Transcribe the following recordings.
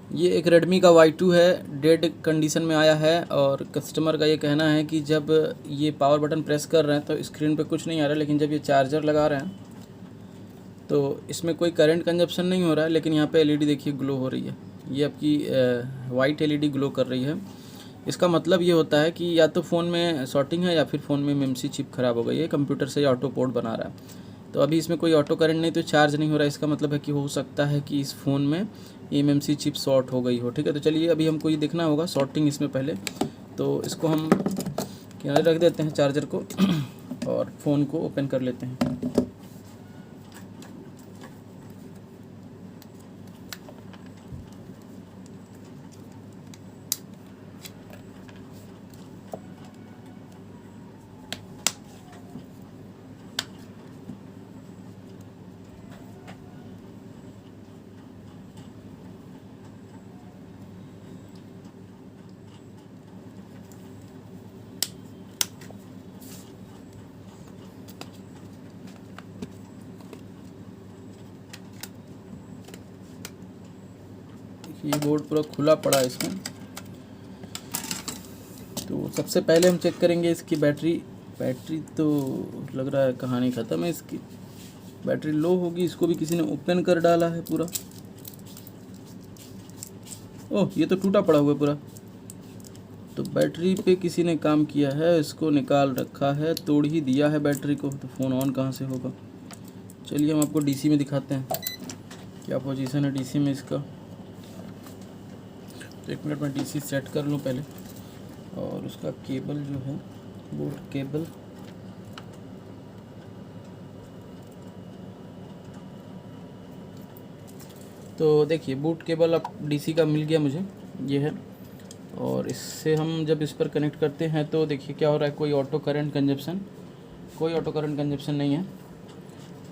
ये एक रेडमी का Y2 है, डेड कंडीशन में आया है और कस्टमर का ये कहना है कि जब ये पावर बटन प्रेस कर रहे हैं तो स्क्रीन पे कुछ नहीं आ रहा है, लेकिन जब ये चार्जर लगा रहे हैं तो इसमें कोई करंट कंजप्शन नहीं हो रहा है, लेकिन यहाँ पे एलईडी देखिए ग्लो हो रही है। ये आपकी वाइट एलईडी ग्लो कर रही है। इसका मतलब ये होता है कि या तो फ़ोन में शॉर्टिंग है या फिर फ़ोन में मेमोरी चिप ख़राब हो गई है, कंप्यूटर से ऑटो पोर्ट बना रहा है। तो अभी इसमें कोई ऑटो करंट नहीं, तो चार्ज नहीं हो रहा है। इसका मतलब है कि हो सकता है कि इस फ़ोन में एमएमसी चिप शॉर्ट हो गई हो। ठीक है, तो चलिए अभी हमको ये देखना होगा शॉर्टिंग इसमें पहले। तो इसको हम किनारे रख देते हैं चार्जर को और फ़ोन को ओपन कर लेते हैं। ये बोर्ड पूरा खुला पड़ा है इसमें। तो सबसे पहले हम चेक करेंगे इसकी बैटरी। बैटरी तो लग रहा है कहानी ख़त्म है, इसकी बैटरी लो होगी। इसको भी किसी ने ओपन कर डाला है पूरा। ओह, ये तो टूटा पड़ा हुआ है पूरा। तो बैटरी पे किसी ने काम किया है, इसको निकाल रखा है, तोड़ ही दिया है बैटरी को। तो फ़ोन ऑन कहाँ से होगा। चलिए हम आपको डीसी में दिखाते हैं क्या पोजीशन है डीसी में इसका। तो 1 मिनट में डीसी सेट कर लूँ पहले। और उसका केबल जो है, बोट केबल, तो देखिए बूट केबल अब डीसी का मिल गया मुझे, ये है। और इससे हम जब इस पर कनेक्ट करते हैं तो देखिए क्या हो रहा है, कोई ऑटो करंट कंजप्शन नहीं है।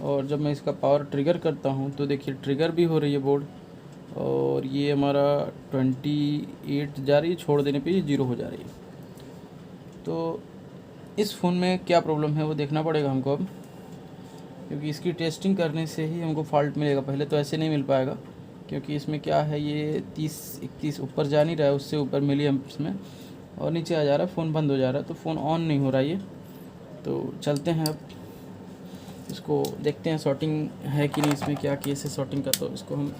और जब मैं इसका पावर ट्रिगर करता हूँ तो देखिए ट्रिगर भी हो रही है बोर्ड, और ये हमारा 28 जा रही है, छोड़ देने पे ये 0 हो जा रही है। तो इस फ़ोन में क्या प्रॉब्लम है वो देखना पड़ेगा हमको अब, क्योंकि इसकी टेस्टिंग करने से ही हमको फॉल्ट मिलेगा। पहले तो ऐसे नहीं मिल पाएगा, क्योंकि इसमें क्या है, ये 30-31 ऊपर जा नहीं रहा है, उससे ऊपर मिली एम्प्स में, और नीचे आ जा रहा है, फ़ोन बंद हो जा रहा है। तो फ़ोन ऑन नहीं हो रहा है ये। तो चलते हैं अब इसको देखते हैं शॉर्टिंग है कि नहीं, इसमें क्या केस है शॉर्टिंग का। तो इसको हम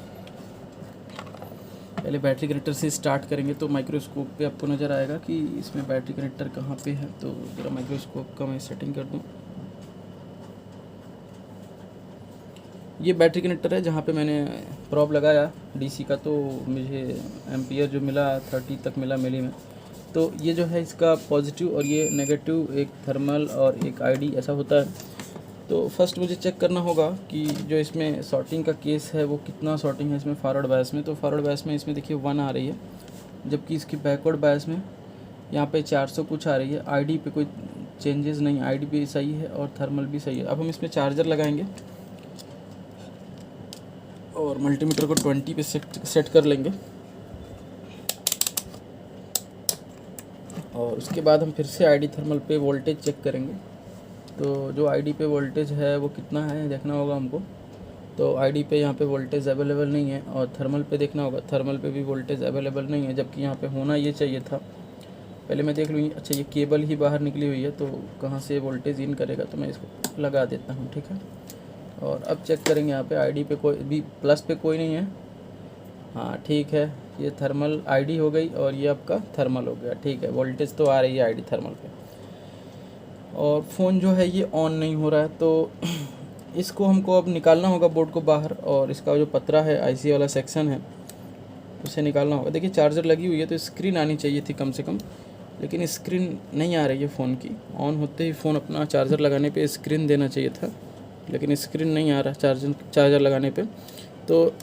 पहले बैटरी कनेक्टर से स्टार्ट करेंगे। तो माइक्रोस्कोप पे आपको नज़र आएगा कि इसमें बैटरी कनेक्टर कहाँ पे है। तो ज़रा माइक्रोस्कोप का मैं सेटिंग कर दूँ। ये बैटरी कनेक्टर है जहाँ पे मैंने प्रॉब लगाया डीसी का, तो मुझे एम्पियर जो मिला 30 तक मिला मिली में। तो ये जो है इसका पॉजिटिव और ये नेगेटिव, एक थर्मल और एक आईडी ऐसा होता है। तो फर्स्ट मुझे चेक करना होगा कि जो इसमें शॉर्टिंग का केस है वो कितना शॉर्टिंग है इसमें फॉरवर्ड बायस में। तो फॉरवर्ड बायस में इसमें देखिए 1 आ रही है, जबकि इसकी बैकवर्ड बायस में यहाँ पे 400 कुछ आ रही है। आईडी पे कोई चेंजेस नहीं, आईडी भी सही है और थर्मल भी सही है। अब हम इसमें चार्जर लगाएंगे और मल्टीमीटर को 20 पे सेट कर लेंगे। और उसके बाद हम फिर से आईडी थर्मल पे वोल्टेज चेक करेंगे। तो जो आईडी पे वोल्टेज है वो कितना है देखना होगा हमको। तो आईडी पे यहाँ पे वोल्टेज अवेलेबल नहीं है, और थर्मल पे देखना होगा, थर्मल पे भी वोल्टेज अवेलेबल नहीं है, जबकि यहाँ पे होना ये चाहिए था। पहले मैं देख लूँ। अच्छा, ये केबल ही बाहर निकली हुई है, तो कहाँ से वोल्टेज इन करेगा। तो मैं इसको लगा देता हूँ, ठीक है। और अब चेक करेंगे यहाँ पे आईडी पे कोई भी प्लस पे कोई नहीं है। हाँ ठीक है, ये थर्मल आईडी हो गई और ये आपका थर्मल हो गया, ठीक है। वोल्टेज तो आ रही है आईडी थर्मल पे, और फ़ोन जो है ये ऑन नहीं हो रहा है। तो इसको हमको अब निकालना होगा बोर्ड को बाहर, और इसका जो पतरा है आईसी वाला सेक्शन है उसे निकालना होगा। देखिए चार्जर लगी हुई है तो स्क्रीन आनी चाहिए थी कम से कम, लेकिन स्क्रीन नहीं आ रही है फ़ोन की। ऑन होते ही फ़ोन अपना चार्जर लगाने पे स्क्रीन देना चाहिए था, लेकिन स्क्रीन नहीं आ रहा चार्जर लगाने पे। तो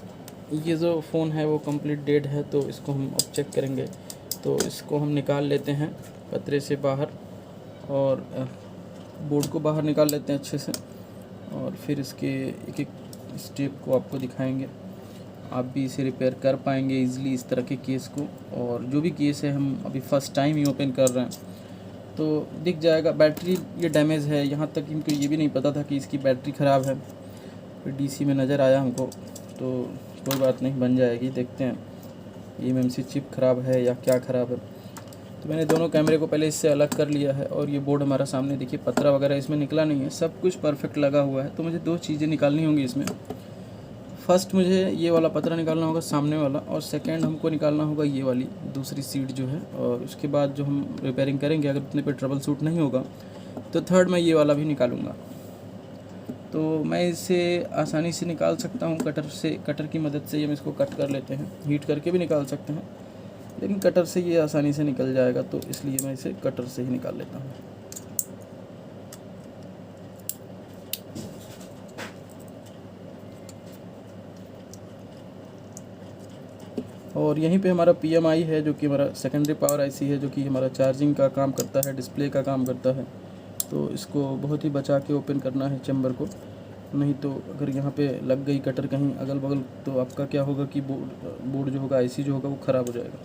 ये जो फ़ोन है वो कंप्लीट डेड है। तो इसको हम अब चेक करेंगे। तो इसको हम निकाल लेते हैं पतरे से बाहर, और बोर्ड को बाहर निकाल लेते हैं अच्छे से, और फिर इसके एक एक स्टेप को आपको दिखाएंगे। आप भी इसे रिपेयर कर पाएंगे इजीली इस तरह के केस को। और जो भी केस है हम अभी फ़र्स्ट टाइम ही ओपन कर रहे हैं, तो दिख जाएगा। बैटरी ये डैमेज है, यहाँ तक इनको ये भी नहीं पता था कि इसकी बैटरी ख़राब है। फिर डीसी में नज़र आया हमको, तो कोई बात नहीं, बन जाएगी, देखते हैं। eMMC चिप ख़राब है या क्या ख़राब है। तो मैंने दोनों कैमरे को पहले इससे अलग कर लिया है और ये बोर्ड हमारा सामने देखिए, पतरा वगैरह इसमें निकला नहीं है, सब कुछ परफेक्ट लगा हुआ है। तो मुझे 2 चीज़ें निकालनी होंगी इसमें। फर्स्ट मुझे ये वाला पतरा निकालना होगा सामने वाला, और सेकंड हमको निकालना होगा ये वाली दूसरी सीट जो है। और उसके बाद जो हम रिपेयरिंग करेंगे, अगर उतने पे ट्रबल शूट नहीं होगा तो थर्ड मैं ये वाला भी निकालूँगा। तो मैं इसे आसानी से निकाल सकता हूँ कटर से, कटर की मदद से हम इसको कट कर लेते हैं। हीट करके भी निकाल सकते हैं, लेकिन कटर से ये आसानी से निकल जाएगा, तो इसलिए मैं इसे कटर से ही निकाल लेता हूँ। और यहीं पे हमारा PMI है, जो कि हमारा सेकेंडरी पावर IC है, जो कि हमारा चार्जिंग का काम करता है, डिस्प्ले का काम करता है। तो इसको बहुत ही बचा के ओपन करना है चैम्बर को, नहीं तो अगर यहाँ पे लग गई कटर कहीं अगल बगल, तो आपका क्या होगा कि बोर्ड जो होगा, IC जो होगा, वो ख़राब हो जाएगा।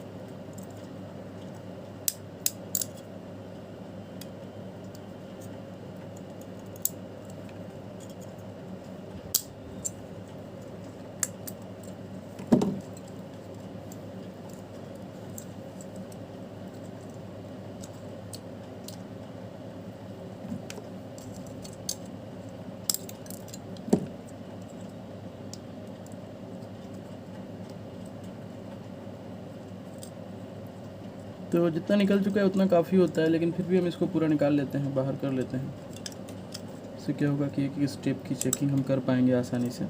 तो जितना निकल चुका है उतना काफ़ी होता है, लेकिन फिर भी हम इसको पूरा निकाल लेते हैं, बाहर कर लेते हैं। इससे क्या होगा कि एक स्टेप की चेकिंग हम कर पाएंगे आसानी से।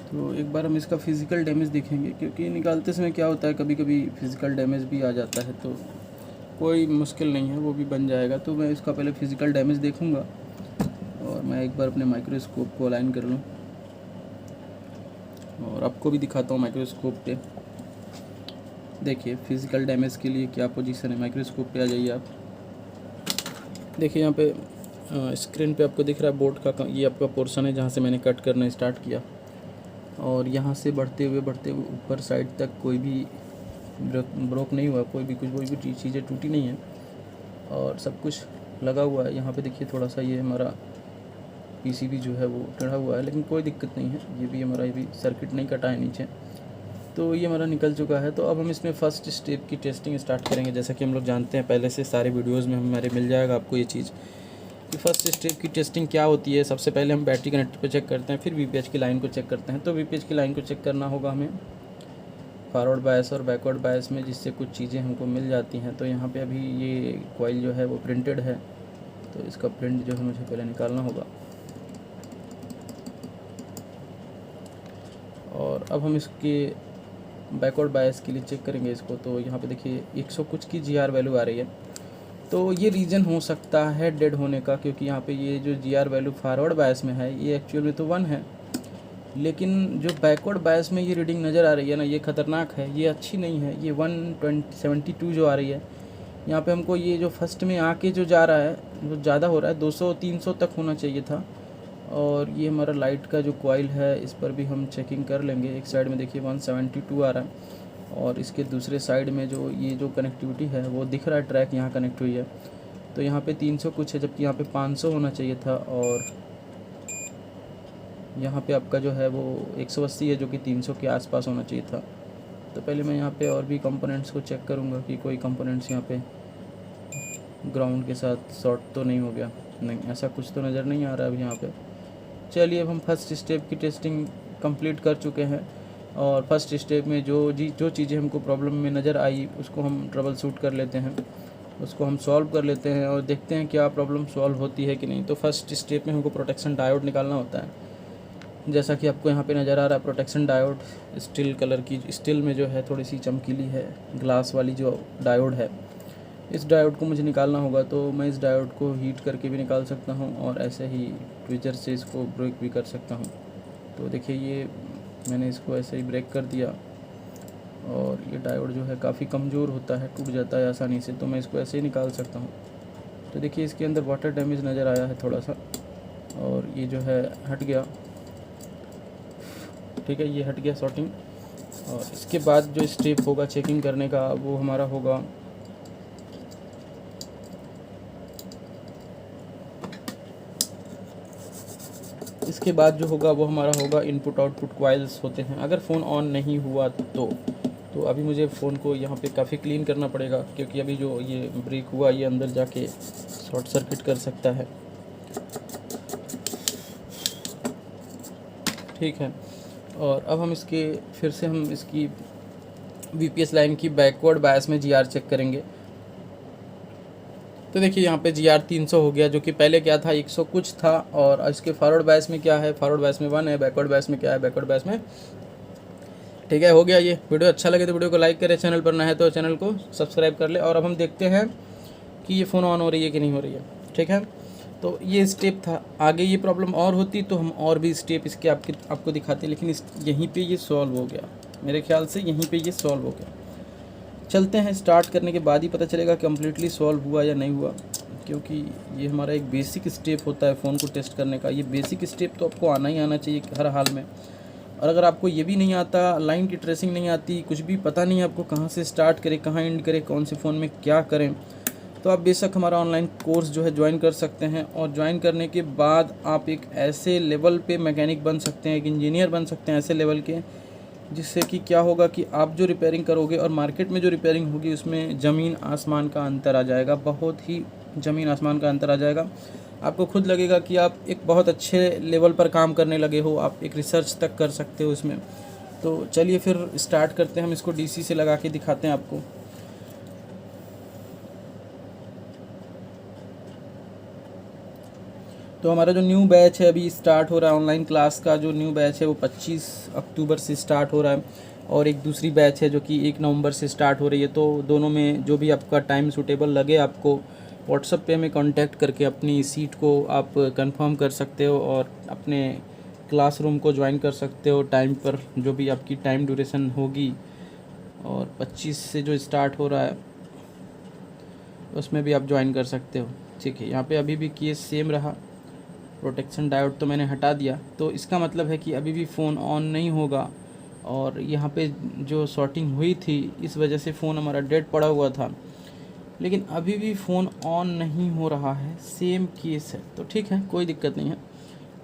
तो एक बार हम इसका फ़िज़िकल डैमेज देखेंगे, क्योंकि निकालते समय क्या होता है, कभी कभी फ़िज़िकल डैमेज भी आ जाता है। तो कोई मुश्किल नहीं है, वो भी बन जाएगा। तो मैं इसका पहले फ़िज़िकल डैमेज देखूंगा, और मैं एक बार अपने माइक्रोस्कोप को अलाइन कर लूँ और आपको भी दिखाता हूँ माइक्रोस्कोप पे। देखिए फ़िज़िकल डैमेज के लिए क्या पोजीशन है। माइक्रोस्कोप पे आ जाइए आप। देखिए यहाँ पे स्क्रीन पे आपको दिख रहा है बोर्ड का, ये आपका पोर्शन है जहाँ से मैंने कट करना स्टार्ट किया, और यहाँ से बढ़ते हुए ऊपर साइड तक कोई भी ब्रोक नहीं हुआ, कोई भी चीज़ें टूटी नहीं है, और सब कुछ लगा हुआ है। यहाँ पे देखिए थोड़ा सा ये हमारा PCB जो है वो टेढ़ा हुआ है, लेकिन कोई दिक्कत नहीं है। ये भी सर्किट नहीं कटा है नीचे। तो ये हमारा निकल चुका है। तो अब हम इसमें फ़र्स्ट स्टेप की टेस्टिंग स्टार्ट करेंगे। जैसा कि हम लोग जानते हैं पहले से, सारे वीडियोज़ में हमारे मिल जाएगा आपको ये चीज़ कि फ़र्स्ट स्टेप की टेस्टिंग क्या होती है। सबसे पहले हम बैटरी कनेक्टर पर चेक करते हैं, फिर VPH की लाइन को चेक करते हैं। तो VPH की लाइन को चेक करना होगा हमें फॉरवर्ड बायस और बैकवर्ड बायस में, जिससे कुछ चीज़ें हमको मिल जाती हैं। तो यहाँ पे अभी ये कॉइल जो है वो प्रिंटेड है, तो इसका प्रिंट जो है मुझे पहले निकालना होगा। और अब हम इसके बैकवर्ड बायस के लिए चेक करेंगे इसको। तो यहाँ पे देखिए 100 कुछ की GR वैल्यू आ रही है। तो ये रीज़न हो सकता है डेड होने का, क्योंकि यहाँ पे ये जो GR वैल्यू फॉरवर्ड बायस में है, ये एक्चुअल में तो 1 है, लेकिन जो बैकवर्ड बायस में ये रीडिंग नज़र आ रही है ना, ये ख़तरनाक है, ये अच्छी नहीं है। ये 172 जो आ रही है यहाँ पे, हमको ये जो फर्स्ट में आके जो जा रहा है वो ज़्यादा हो रहा है, 200-300 तक होना चाहिए था। और ये हमारा लाइट का जो कॉइल है, इस पर भी हम चेकिंग कर लेंगे। एक साइड में देखिए 172 आ रहा है, और इसके दूसरे साइड में जो ये जो कनेक्टिविटी है वो दिख रहा है, ट्रैक यहाँ कनेक्ट हुई है, तो यहाँ पे 300 कुछ है, जबकि यहाँ पे 500 होना चाहिए था। और यहाँ पे आपका जो है वो 180 है, जो कि 300 के आसपास होना चाहिए था। तो पहले मैं यहाँ पे और भी कंपोनेंट्स को चेक करूँगा कि कोई कंपोनेंट्स यहाँ पे ग्राउंड के साथ शॉर्ट तो नहीं हो गया। नहीं, ऐसा कुछ तो नज़र नहीं आ रहा है अभी यहाँ पे। चलिए, अब हम फर्स्ट स्टेप की टेस्टिंग कंप्लीट कर चुके हैं, और फर्स्ट स्टेप में जो चीज़ें हमको प्रॉब्लम में नज़र आई उसको हम ट्रबल शूट कर लेते हैं, उसको हम सॉल्व कर लेते हैं, और देखते हैं क्या प्रॉब्लम सॉल्व होती है कि नहीं। तो फर्स्ट स्टेप में हमको प्रोटेक्शन डायोड निकालना होता है। जैसा कि आपको यहाँ पे नज़र आ रहा है, प्रोटेक्शन डायोड स्टील कलर की, स्टील में जो है थोड़ी सी चमकीली है, ग्लास वाली जो डायोड है, इस डायोड को मुझे निकालना होगा। तो मैं इस डायोड को हीट करके भी निकाल सकता हूँ, और ऐसे ही ट्विजर से इसको ब्रेक भी कर सकता हूँ। तो देखिए ये मैंने इसको ऐसे ही ब्रेक कर दिया, और ये डायोड जो है काफ़ी कमज़ोर होता है, टूट जाता है आसानी से, तो मैं इसको ऐसे ही निकाल सकता हूँ। तो देखिए इसके अंदर वाटर डैमेज नज़र आया है थोड़ा सा, और ये जो है हट गया। ठीक है, ये हट गया शॉर्टिंग। और इसके बाद जो स्टेप होगा चेकिंग करने का, वो हमारा होगा इसके बाद जो होगा वो हमारा होगा इनपुट आउटपुट कॉइल्स होते हैं। अगर फ़ोन ऑन नहीं हुआ तो अभी मुझे फ़ोन को यहाँ पे काफ़ी क्लीन करना पड़ेगा, क्योंकि अभी जो ये ब्रेक हुआ ये अंदर जाके शॉर्ट सर्किट कर सकता है। ठीक है, और अब हम इसके फिर से हम इसकी VPS लाइन की बैकवर्ड बायस में GR चेक करेंगे। तो देखिए यहाँ पे GR 300 हो गया, जो कि पहले क्या था 100 कुछ था। और इसके फॉरवर्ड बायस में क्या है, फॉरवर्ड बायस में 1 है, बैकवर्ड बायस में क्या है, बैकवर्ड बायस में, ठीक है, हो गया। ये वीडियो अच्छा लगे तो वीडियो को लाइक करें, चैनल पर नया है तो चैनल को सब्सक्राइब कर ले। और अब हम देखते हैं कि ये फ़ोन ऑन हो रही है कि नहीं हो रही है। ठीक है, तो ये स्टेप था। आगे ये प्रॉब्लम और होती तो हम और भी स्टेप इसके आपको दिखाते, लेकिन यहीं पे ये सॉल्व हो गया। मेरे ख्याल से यहीं पे ये सॉल्व हो गया। चलते हैं, स्टार्ट करने के बाद ही पता चलेगा कम्प्लीटली सॉल्व हुआ या नहीं हुआ, क्योंकि ये हमारा एक बेसिक स्टेप होता है फ़ोन को टेस्ट करने का। ये बेसिक स्टेप तो आपको आना ही आना चाहिए हर हाल में। और अगर आपको ये भी नहीं आता, लाइन की ट्रेसिंग नहीं आती, कुछ भी पता नहीं है आपको कहाँ से स्टार्ट करें, कहाँ एंड करें, कौन से फ़ोन में क्या करें, तो आप बेशक हमारा ऑनलाइन कोर्स जो है ज्वाइन कर सकते हैं। और ज्वाइन करने के बाद आप एक ऐसे लेवल पे मैकेनिक बन सकते हैं, एक इंजीनियर बन सकते हैं ऐसे लेवल के, जिससे कि क्या होगा कि आप जो रिपेयरिंग करोगे और मार्केट में जो रिपेयरिंग होगी उसमें ज़मीन आसमान का अंतर आ जाएगा, बहुत ही ज़मीन आसमान का अंतर आ जाएगा। आपको खुद लगेगा कि आप एक बहुत अच्छे लेवल पर काम करने लगे हो, आप एक रिसर्च तक कर सकते हो इसमें। तो चलिए फिर स्टार्ट करते हैं, हम इसको DC से लगा के दिखाते हैं आपको। तो हमारा जो न्यू बैच है अभी स्टार्ट हो रहा है, ऑनलाइन क्लास का जो न्यू बैच है वो 25 अक्टूबर से स्टार्ट हो रहा है, और एक दूसरी बैच है जो कि 1 नवंबर से स्टार्ट हो रही है। तो दोनों में जो भी आपका टाइम सूटेबल लगे, आपको व्हाट्सएप पे हमें कांटेक्ट करके अपनी सीट को आप कंफर्म कर सकते हो और अपने क्लासरूम को ज्वाइन कर सकते हो टाइम पर, जो भी आपकी टाइम ड्यूरेशन होगी। और 25 से जो स्टार्ट हो रहा है उसमें भी आप ज्वाइन कर सकते हो। ठीक है, यहाँ पे अभी भी केस सेम रहा, प्रोटेक्शन डायोड तो मैंने हटा दिया, तो इसका मतलब है कि अभी भी फ़ोन ऑन नहीं होगा। और यहाँ पे जो शॉर्टिंग हुई थी इस वजह से फ़ोन हमारा डेड पड़ा हुआ था, लेकिन अभी भी फ़ोन ऑन नहीं हो रहा है, सेम केस है। तो ठीक है, कोई दिक्कत नहीं है।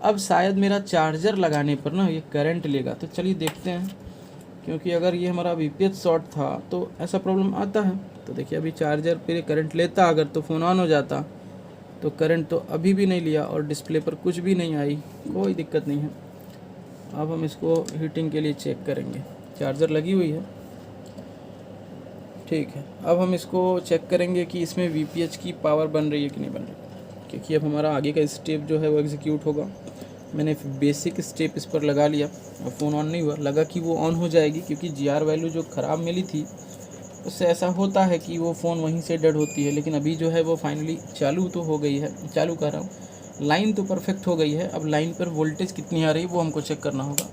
अब शायद मेरा चार्जर लगाने पर ना ये करंट लेगा, तो चलिए देखते हैं, क्योंकि अगर ये हमारा VPS शॉर्ट था तो ऐसा प्रॉब्लम आता है। तो देखिए अभी चार्जर पे करंट लेता अगर तो फ़ोन ऑन हो जाता, तो करंट तो अभी भी नहीं लिया और डिस्प्ले पर कुछ भी नहीं आई, कोई दिक्कत नहीं है। अब हम इसको हीटिंग के लिए चेक करेंगे, चार्जर लगी हुई है। ठीक है, अब हम इसको चेक करेंगे कि इसमें VPH की पावर बन रही है कि नहीं बन रही, क्योंकि अब हमारा आगे का स्टेप जो है वो एग्जीक्यूट होगा। मैंने बेसिक स्टेप इस पर लगा लिया, अब फ़ोन ऑन नहीं हुआ, लगा कि वो ऑन हो जाएगी, क्योंकि GR वैल्यू जो ख़राब मिली थी उससे ऐसा होता है कि वो फ़ोन वहीं से डेड होती है। लेकिन अभी जो है वो फाइनली चालू तो हो गई है, चालू कर रहा हूँ, लाइन तो परफेक्ट हो गई है। अब लाइन पर वोल्टेज कितनी आ रही है वो हमको चेक करना होगा,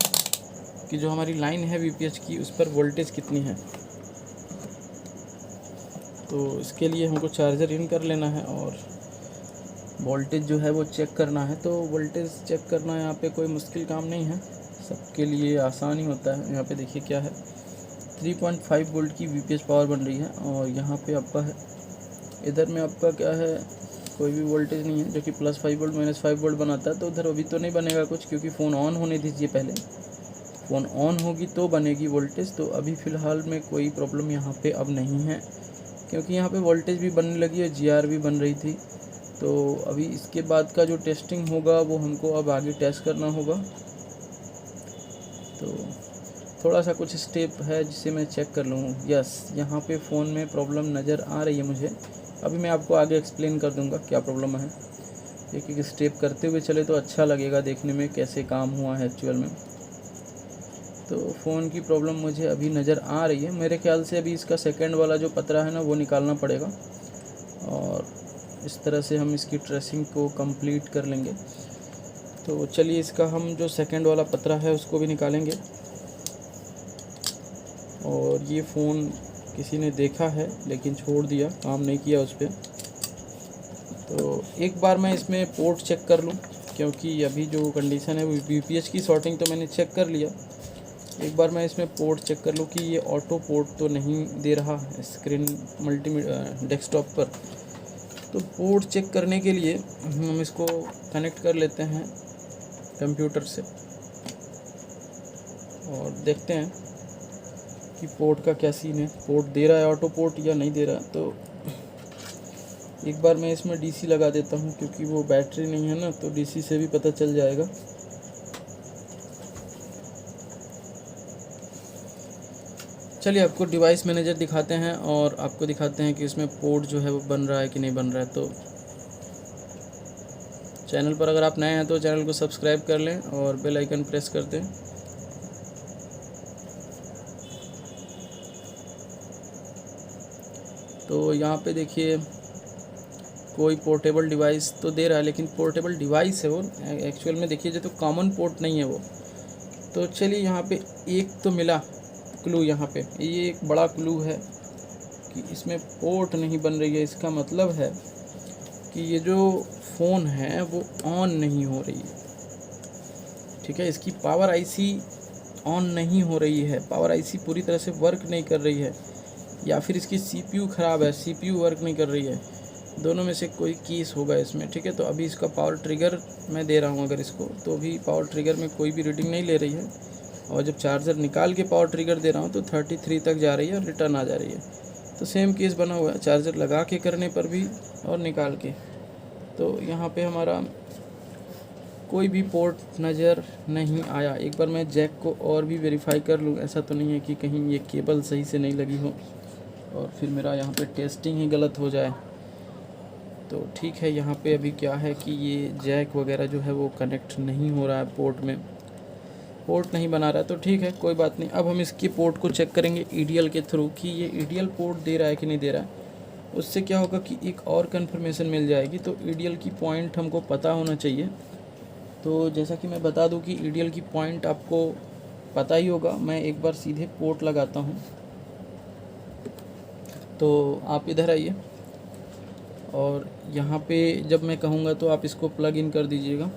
कि जो हमारी लाइन है VPH की उस पर वोल्टेज कितनी है। तो इसके लिए हमको चार्जर इन कर लेना है और वोल्टेज जो है वो चेक करना है। तो वोल्टेज चेक करना यहाँ पे कोई मुश्किल काम नहीं है, सबके लिए आसान ही होता है। यहाँ पे देखिए क्या है, 3.5 वोल्ट की VPH पावर बन रही है, और यहाँ पे आपका है, इधर में आपका क्या है, कोई भी वोल्टेज नहीं है, जो कि +5 वोल्ट -5 वोल्ट बनाता है। तो उधर अभी तो नहीं बनेगा कुछ, क्योंकि फ़ोन ऑन होने दीजिए, पहले फ़ोन ऑन होगी तो बनेगी वोल्टेज। तो अभी फ़िलहाल में कोई प्रॉब्लम यहाँ पे अब नहीं है, क्योंकि यहाँ पे वोल्टेज भी बनने लगी है, GR भी बन रही थी। तो अभी इसके बाद का जो टेस्टिंग होगा वो हमको अब आगे टेस्ट करना होगा। तो थोड़ा सा कुछ स्टेप है जिसे मैं चेक कर लूँ। यस, यहाँ पे फ़ोन में प्रॉब्लम नज़र आ रही है मुझे, अभी मैं आपको आगे एक्सप्लेन कर दूँगा क्या प्रॉब्लम है। एक एक स्टेप करते हुए चले तो अच्छा लगेगा देखने में कैसे काम हुआ है एक्चुअल में। तो फ़ोन की प्रॉब्लम मुझे अभी नज़र आ रही है। मेरे ख्याल से अभी इसका सेकंड वाला जो पतरा है ना वो निकालना पड़ेगा, और इस तरह से हम इसकी ट्रेसिंग को कंप्लीट कर लेंगे। तो चलिए इसका हम जो सेकंड वाला पतरा है उसको भी निकालेंगे। और ये फ़ोन किसी ने देखा है लेकिन छोड़ दिया, काम नहीं किया उस पर। तो एक बार मैं इसमें पोर्ट चेक कर लूँ, क्योंकि अभी जो कंडीशन है वो VPH की शॉर्टिंग तो मैंने चेक कर लिया। एक बार मैं इसमें पोर्ट चेक कर लूँ कि ये ऑटो पोर्ट तो नहीं दे रहा स्क्रीन डेस्कटॉप पर। तो पोर्ट चेक करने के लिए हम इसको कनेक्ट कर लेते हैं कंप्यूटर से और देखते हैं कि पोर्ट का क्या सीन है, पोर्ट दे रहा है ऑटो पोर्ट या नहीं दे रहा। तो एक बार मैं इसमें डीसी लगा देता हूँ, क्योंकि वो बैटरी नहीं है ना, तो डीसी से भी पता चल जाएगा। चलिए आपको डिवाइस मैनेजर दिखाते हैं और आपको दिखाते हैं कि इसमें पोर्ट जो है वो बन रहा है कि नहीं बन रहा है। तो चैनल पर अगर आप नए हैं तो चैनल को सब्सक्राइब कर लें और बेल आइकन प्रेस कर दें। तो यहाँ पे देखिए कोई पोर्टेबल डिवाइस तो दे रहा है, लेकिन पोर्टेबल डिवाइस है वो एक्चुअल में, देखिए जो तो कॉमन पोर्ट नहीं है वो। तो चलिए यहाँ पे एक तो मिला क्लू, यहाँ पे ये एक बड़ा क्लू है कि इसमें पोर्ट नहीं बन रही है। इसका मतलब है कि ये जो फ़ोन है वो ऑन नहीं हो रही है, ठीक है। इसकी पावर आईसी ऑन नहीं हो रही है, पावर आईसी पूरी तरह से वर्क नहीं कर रही है, या फिर इसकी सीपीयू ख़राब है, सीपीयू वर्क नहीं कर रही है। दोनों में से कोई केस होगा इसमें, ठीक है। तो अभी इसका पावर ट्रिगर मैं दे रहा हूँ अगर इसको, तो अभी पावर ट्रिगर में कोई भी रीडिंग नहीं ले रही है। और जब चार्जर निकाल के पावर ट्रिगर दे रहा हूँ तो 33 तक जा रही है और रिटर्न आ जा रही है। तो सेम केस बना हुआ है चार्जर लगा के करने पर भी और निकाल के। तो यहाँ पे हमारा कोई भी पोर्ट नज़र नहीं आया। एक बार मैं जैक को और भी वेरीफाई कर लूँ, ऐसा तो नहीं है कि कहीं ये केबल सही से नहीं लगी हो और फिर मेरा यहाँ पे टेस्टिंग ही गलत हो जाए। तो ठीक है, यहाँ पे अभी क्या है कि ये जैक वगैरह जो है वो कनेक्ट नहीं हो रहा है, पोर्ट में पोर्ट नहीं बना रहा है। तो ठीक है, कोई बात नहीं। अब हम इसकी पोर्ट को चेक करेंगे ईडीएल के थ्रू कि ये ईडीएल पोर्ट दे रहा है कि नहीं दे रहा है। उससे क्या होगा कि एक और कन्फर्मेशन मिल जाएगी। तो ईडीएल की पॉइंट हमको पता होना चाहिए। तो जैसा कि मैं बता दूं कि ईडीएल की पॉइंट आपको पता ही होगा। मैं एक बार सीधे पोर्ट लगाता हूं, तो आप इधर आइए और यहाँ पे जब मैं कहूँगा तो आप इसको प्लग इन कर दीजिएगा।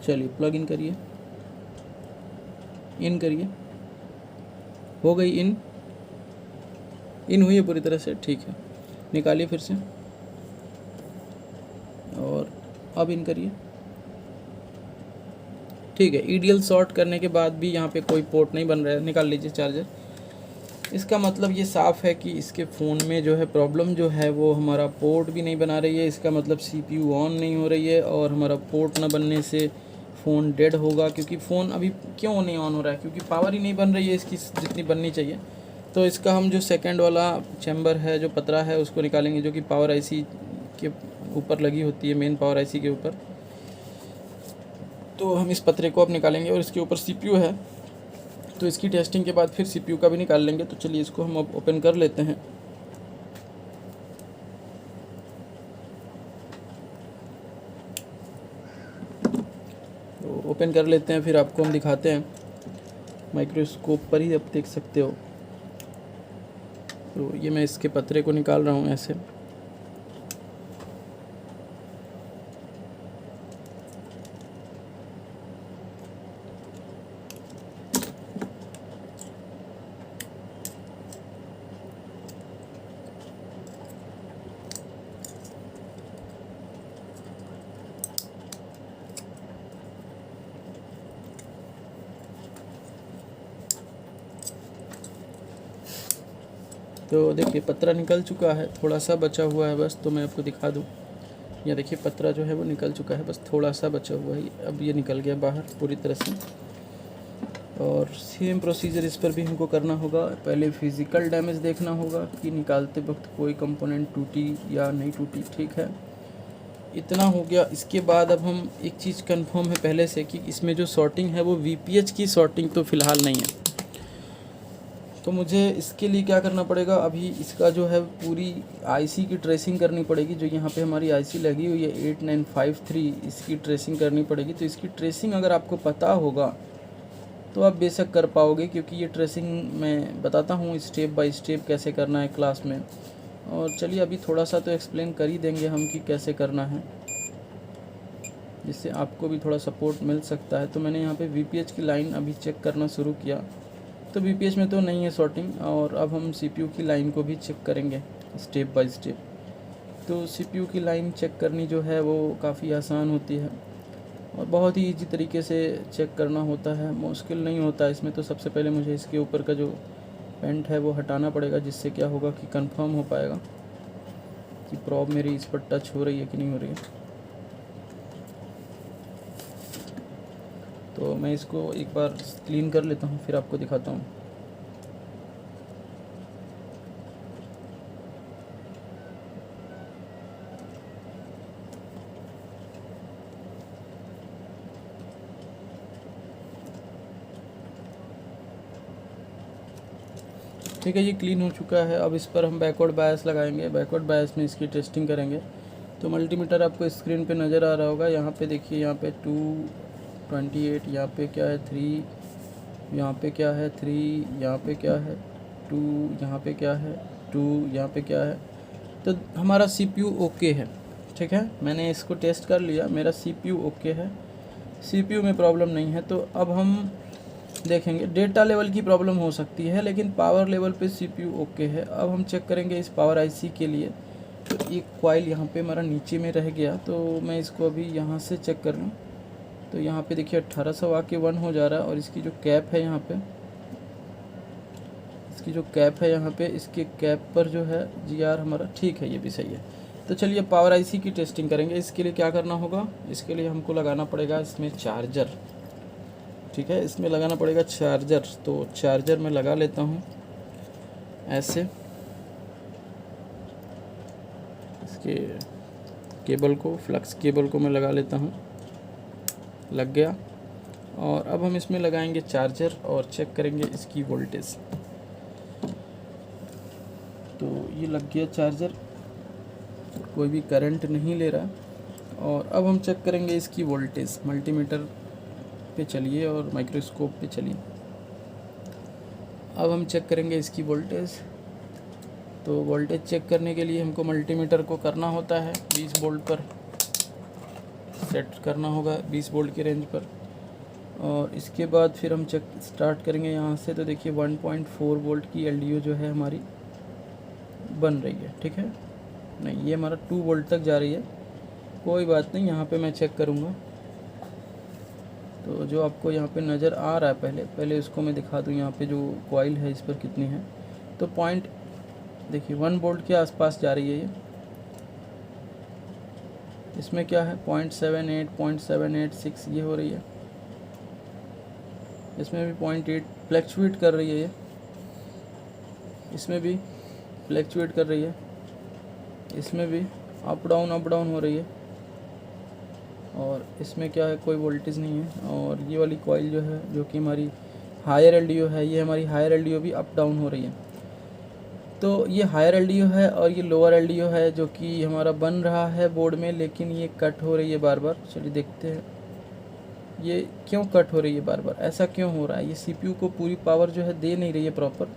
चलिए प्लग इन करिए, इन करिए, हो गई इन हुई है पूरी तरह से, ठीक है। निकालिए फिर से और अब इन करिए, ठीक है। ईडीएल शॉर्ट करने के बाद भी यहाँ पे कोई पोर्ट नहीं बन रहा है। निकाल लीजिए चार्जर। इसका मतलब ये साफ़ है कि इसके फ़ोन में जो है प्रॉब्लम जो है वो हमारा पोर्ट भी नहीं बना रही है। इसका मतलब सीपीयू ऑन नहीं हो रही है और हमारा पोर्ट ना बनने से फ़ोन डेड होगा। क्योंकि फ़ोन अभी क्यों नहीं ऑन हो रहा है, क्योंकि पावर ही नहीं बन रही है इसकी जितनी बननी चाहिए। तो इसका हम जो सेकंड वाला चैम्बर है, जो पतरा है, उसको निकालेंगे, जो कि पावर आईसी के ऊपर लगी होती है, मेन पावर आईसी के ऊपर। तो हम इस पतरे को अब निकालेंगे और इसके ऊपर सीपीयू है, तो इसकी टेस्टिंग के बाद फिर सीपीयू का भी निकाल लेंगे। तो चलिए इसको हम अब ओपन कर लेते हैं। तो ओपन कर लेते हैं, फिर आपको हम दिखाते हैं। माइक्रोस्कोप पर ही आप देख सकते हो। तो ये मैं इसके पतरे को निकाल रहा हूँ ऐसे। तो देखिए पतरा निकल चुका है, थोड़ा सा बचा हुआ है बस। तो मैं आपको दिखा दूँ, ये देखिए पतरा जो है वो निकल चुका है, बस थोड़ा सा बचा हुआ है। अब ये निकल गया बाहर पूरी तरह से। और सेम प्रोसीजर इस पर भी हमको करना होगा। पहले फिज़िकल डैमेज देखना होगा कि निकालते वक्त कोई कंपोनेंट टूटी या नहीं टूटी, ठीक है। इतना हो गया। इसके बाद अब हम एक चीज़ कंफर्म है पहले से कि इसमें जो सॉर्टिंग है वो वीपीएच की सॉर्टिंग तो फ़िलहाल नहीं है। तो मुझे इसके लिए क्या करना पड़ेगा, अभी इसका जो है पूरी आईसी की ट्रेसिंग करनी पड़ेगी। जो यहाँ पे हमारी आईसी लगी हुई है 8953, इसकी ट्रेसिंग करनी पड़ेगी। तो इसकी ट्रेसिंग अगर आपको पता होगा तो आप बेशक कर पाओगे, क्योंकि ये ट्रेसिंग मैं बताता हूँ स्टेप बाय स्टेप कैसे करना है क्लास में। और चलिए अभी थोड़ा सा तो एक्सप्लेन कर ही देंगे हम कि कैसे करना है, जिससे आपको भी थोड़ा सपोर्ट मिल सकता है। तो मैंने यहाँ पे वीपीएच की लाइन अभी चेक करना शुरू किया, तो वीपीएच में तो नहीं है सॉर्टिंग। और अब हम सीपीयू की लाइन को भी चेक करेंगे स्टेप बाय स्टेप। तो सीपीयू की लाइन चेक करनी जो है वो काफ़ी आसान होती है। और बहुत ही ईजी तरीके से चेक करना होता है, मुश्किल नहीं होता इसमें। तो सबसे पहले मुझे इसके ऊपर का जो पेंट है वो हटाना पड़ेगा, जिससे क्या होगा कि कंफर्म हो पाएगा कि प्रॉब मेरी इस पर टच हो रही है कि नहीं हो रही है। तो मैं इसको एक बार क्लीन कर लेता हूँ, फिर आपको दिखाता हूँ। ठीक है, ये क्लीन हो चुका है। अब इस पर हम बैकवर्ड बायस लगाएंगे। बैकवर्ड बायस में इसकी टेस्टिंग करेंगे। तो मल्टीमीटर आपको स्क्रीन पे नज़र आ रहा होगा। यहाँ पे देखिए, यहाँ पे 228, यहाँ पे क्या है 3, यहाँ पे क्या है 3, यहाँ पे क्या है 2, यहाँ पे क्या है 2, यहाँ पे क्या है। तो हमारा CPU ओके है। ठीक है, मैंने इसको टेस्ट कर लिया, मेरा CPU ओके है, CPU में प्रॉब्लम नहीं है। तो अब हम देखेंगे, डेटा लेवल की प्रॉब्लम हो सकती है, लेकिन पावर लेवल पे CPU ओके है। अब हम चेक करेंगे इस पावर IC के लिए। तो एक कॉइल यहाँ पे हमारा नीचे में रह गया, तो मैं इसको अभी यहाँ से चेक कर लूँ। तो यहाँ पे देखिए 1800 आके 1 हो जा रहा है, और इसकी जो कैप है यहाँ पे, इसकी जो कैप है यहाँ पे, इसके कैप पर जो है GR हमारा ठीक है, ये भी सही है। तो चलिए पावर IC की टेस्टिंग करेंगे। इसके लिए क्या करना होगा, इसके लिए हमको लगाना पड़ेगा इसमें चार्जर। ठीक है, इसमें लगाना पड़ेगा चार्जर। तो चार्जर मैं लगा लेता हूँ ऐसे, इसके केबल को, फ्लक्स केबल को मैं लगा लेता हूँ, लग गया। और अब हम इसमें लगाएंगे चार्जर और चेक करेंगे इसकी वोल्टेज। तो ये लग गया चार्जर, कोई भी करंट नहीं ले रहा। और अब हम चेक करेंगे इसकी वोल्टेज। मल्टीमीटर पे चलिए और माइक्रोस्कोप पे चलिए। अब हम चेक करेंगे इसकी वोल्टेज। तो वोल्टेज चेक करने के लिए हमको मल्टीमीटर को करना होता है 20 वोल्ट पर सेट करना होगा, 20 वोल्ट की रेंज पर। और इसके बाद फिर हम चेक स्टार्ट करेंगे यहाँ से। तो देखिए 1.4 वोल्ट की LDO जो है हमारी बन रही है। ठीक है, नहीं, ये हमारा 2 वोल्ट तक जा रही है, कोई बात नहीं, यहाँ पे मैं चेक करूँगा। तो जो आपको यहाँ पे नज़र आ रहा है, पहले इसको मैं दिखा दूँ। यहाँ पे जो कॉइल है इस पर कितनी है, तो पॉइंट देखिए 1 वोल्ट के आसपास जा रही है ये। इसमें क्या है 0.78, 0.786 ये हो रही है। इसमें भी 0.8 फ्लैक्चुएट कर रही है ये, इसमें भी फ्लैक्चुएट कर रही है, इसमें भी अप डाउन हो रही है। और इसमें क्या है, कोई वोल्टेज नहीं है। और ये वाली कॉइल जो है, जो कि हमारी हायर LDO है, ये हमारी हायर LDO भी अप डाउन हो रही है। तो ये हायर LDO है और ये लोअर LDO है, जो कि हमारा बन रहा है बोर्ड में, लेकिन ये कट हो रही है बार बार। चलिए देखते हैं ये क्यों कट हो रही है बार बार, ऐसा क्यों हो रहा है। ये CPU को पूरी पावर जो है दे नहीं रही है, प्रॉपर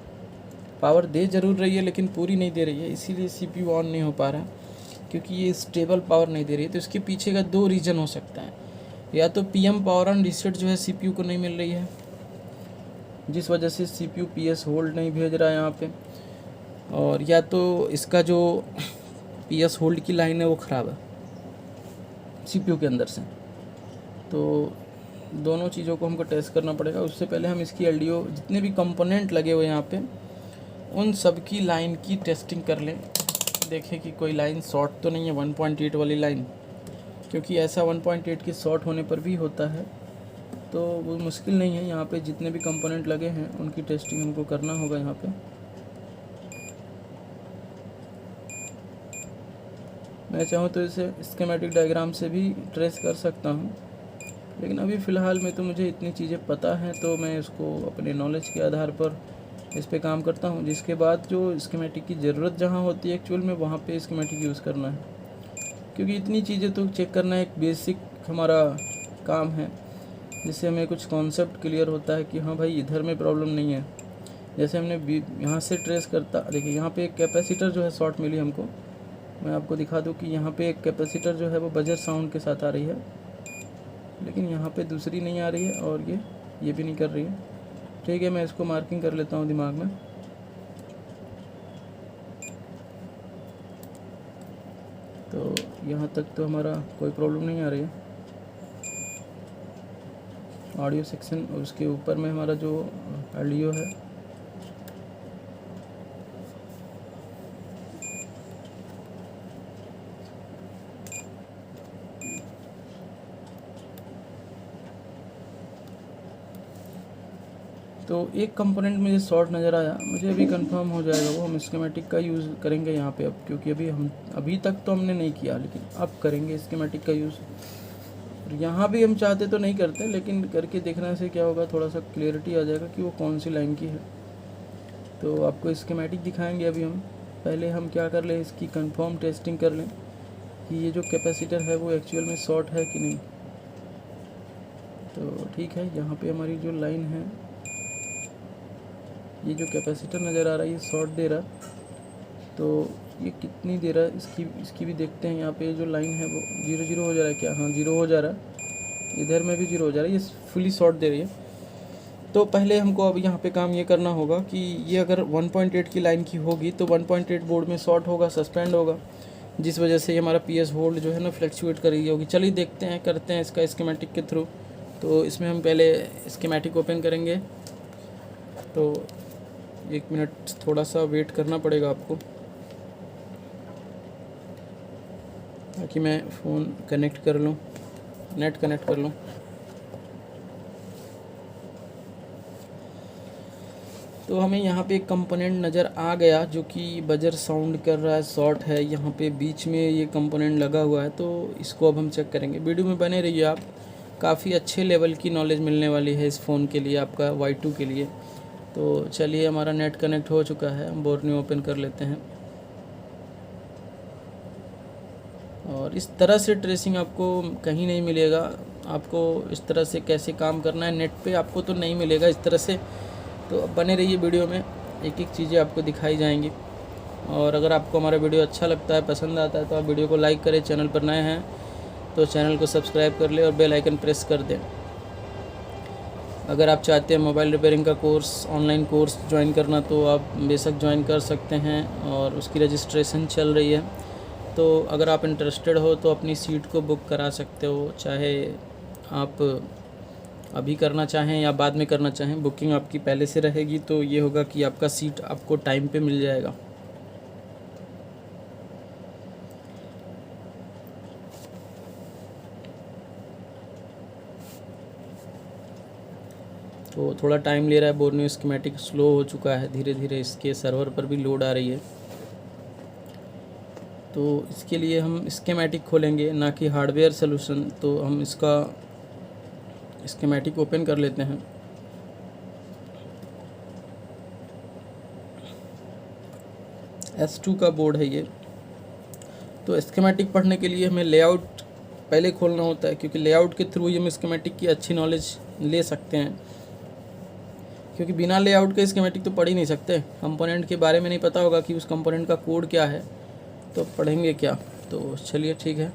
पावर दे जरूर रही है लेकिन पूरी नहीं दे रही है, इसीलिए CPU ऑन नहीं हो पा रहा है, क्योंकि ये स्टेबल पावर नहीं दे रही है। तो इसके पीछे का 2 रीज़न हो सकता है। या तो PM पावर ऑन रीसेट जो है CPU को नहीं मिल रही है, जिस वजह से CPU PS होल्ड नहीं भेज रहा है यहाँ पे, और या तो इसका जो PS होल्ड की लाइन है वो ख़राब है CPU के अंदर से। तो दोनों चीज़ों को हमको टेस्ट करना पड़ेगा। उससे पहले हम इसकी LDO जितने भी कंपोनेंट लगे हुए यहाँ पे, उन सब की लाइन की टेस्टिंग कर लें, देखें कि कोई लाइन शॉर्ट तो नहीं है 1.8 वाली लाइन, क्योंकि ऐसा 1.8 के शॉर्ट होने पर भी होता है। तो वो मुश्किल नहीं है, यहाँ पे जितने भी कंपोनेंट लगे हैं उनकी टेस्टिंग हमको करना होगा। यहाँ पे मैं चाहूँ तो इसे स्कीमेटिक डायग्राम से भी ट्रेस कर सकता हूँ, लेकिन अभी फ़िलहाल में तो मुझे इतनी चीज़ें पता हैं, तो मैं इसको अपने नॉलेज के आधार पर इस पे काम करता हूँ। जिसके बाद जो स्कीमेटिक की ज़रूरत जहाँ होती है एक्चुअल में, वहाँ पे स्कीमेटिक यूज़ करना है, क्योंकि इतनी चीज़ें तो चेक करना एक बेसिक हमारा काम है, जिससे हमें कुछ कॉन्सेप्ट क्लियर होता है कि हाँ भाई इधर में प्रॉब्लम नहीं है। जैसे हमने यहाँ से ट्रेस करता, देखिए यहाँ पे एक कैपेसिटर जो है शॉर्ट मिली हमको। मैं आपको दिखा दूँ कि यहाँ पे एक कैपेसिटर जो है वो बजर साउंड के साथ आ रही है, लेकिन यहाँ पे दूसरी नहीं आ रही है, और ये भी नहीं कर रही है। ठीक है, मैं इसको मार्किंग कर लेता हूँ दिमाग में। तो यहाँ तक तो हमारा कोई प्रॉब्लम नहीं आ रही है। ऑडियो सेक्शन, और उसके ऊपर में हमारा जो ऑडियो है तो एक कंपोनेंट मुझे शॉर्ट नज़र आया, मुझे अभी कंफर्म हो जाएगा वो हम स्कीमेटिक का यूज़ करेंगे यहाँ पे अब, क्योंकि अभी तक तो हमने नहीं किया, लेकिन अब करेंगे स्कीमेटिक का यूज़। और यहाँ भी हम चाहते तो नहीं करते, लेकिन करके देखने से क्या होगा, थोड़ा सा क्लियरिटी आ जाएगा कि वो कौन सी लाइन की है। तो आपको स्कीमेटिक दिखाएंगे अभी हम। पहले हम क्या कर लें, इसकी कंफर्म टेस्टिंग कर लें कि ये जो कैपेसिटर है वो एक्चुअल में शॉर्ट है कि नहीं। तो ठीक है, यहाँ पे हमारी जो लाइन है, ये जो कैपेसिटर नज़र आ रहा है ये शॉर्ट दे रहा, तो ये कितनी दे रहा है इसकी भी देखते हैं। यहाँ पे जो लाइन है वो 0 हो जा रहा है क्या? हाँ 0 हो जा रहा है, इधर में भी 0 हो जा रहा है, ये फुली शॉर्ट दे रही है। तो पहले हमको अब यहाँ पे काम ये करना होगा कि ये अगर 1.8 की लाइन की होगी तो 1.8 बोर्ड में शॉर्ट होगा, सस्पेंड होगा, जिस वजह से ये हमारा PS वोल्ट जो है ना फ्लक्चुएट कर रही होगी। चलिए देखते हैं, करते हैं इसका स्कीमेटिक के थ्रू। तो इसमें हम पहले स्कीमेटिक ओपन करेंगे, तो 1 मिनट थोड़ा सा वेट करना पड़ेगा आपको, ताकि मैं फ़ोन कनेक्ट कर लूँ, नेट कनेक्ट कर लूँ। तो हमें यहाँ पे एक कंपोनेंट नज़र आ गया जो कि बजर साउंड कर रहा है, शॉर्ट है, यहाँ पे बीच में ये कंपोनेंट लगा हुआ है। तो इसको अब हम चेक करेंगे, वीडियो में बने रहिए आप, काफ़ी अच्छे लेवल की नॉलेज मिलने वाली है इस फ़ोन के लिए, आपका Y2 के लिए। तो चलिए, हमारा नेट कनेक्ट हो चुका है, हम बोर्नियो ओपन कर लेते हैं। और इस तरह से ट्रेसिंग आपको कहीं नहीं मिलेगा, आपको इस तरह से कैसे काम करना है नेट पे आपको तो नहीं मिलेगा इस तरह से। तो अब बने रहिए वीडियो में, एक एक चीज़ें आपको दिखाई जाएंगी। और अगर आपको हमारा वीडियो अच्छा लगता है, पसंद आता है, तो आप वीडियो को लाइक करें, चैनल पर नए हैं तो चैनल को सब्सक्राइब कर ले और बेल आइकन प्रेस कर दें। अगर आप चाहते हैं मोबाइल रिपेयरिंग का कोर्स, ऑनलाइन कोर्स ज्वाइन करना, तो आप बेशक ज्वाइन कर सकते हैं, और उसकी रजिस्ट्रेशन चल रही है। तो अगर आप इंटरेस्टेड हो तो अपनी सीट को बुक करा सकते हो, चाहे आप अभी करना चाहें या बाद में करना चाहें। बुकिंग आपकी पहले से रहेगी तो ये होगा कि आपका सीट आपको टाइम पे मिल जाएगा। तो थोड़ा टाइम ले रहा है, बोर्नियो स्कीमेटिक स्लो हो चुका है, धीरे धीरे इसके सर्वर पर भी लोड आ रही है। तो इसके लिए हम स्कीमेटिक खोलेंगे, ना कि हार्डवेयर सॉल्यूशन। तो हम इसका स्कीमेटिक ओपन कर लेते हैं। S2 का बोर्ड है ये। तो स्कीमेटिक पढ़ने के लिए हमें लेआउट पहले खोलना होता है, क्योंकि लेआउट के थ्रू ही हम स्कीमेटिक की अच्छी नॉलेज ले सकते हैं, क्योंकि बिना लेआउट के स्कीमेटिक तो पढ़ ही नहीं सकते। कंपोनेंट के बारे में नहीं पता होगा कि उस कंपोनेंट का कोड क्या है, तो पढ़ेंगे क्या। तो चलिए ठीक है,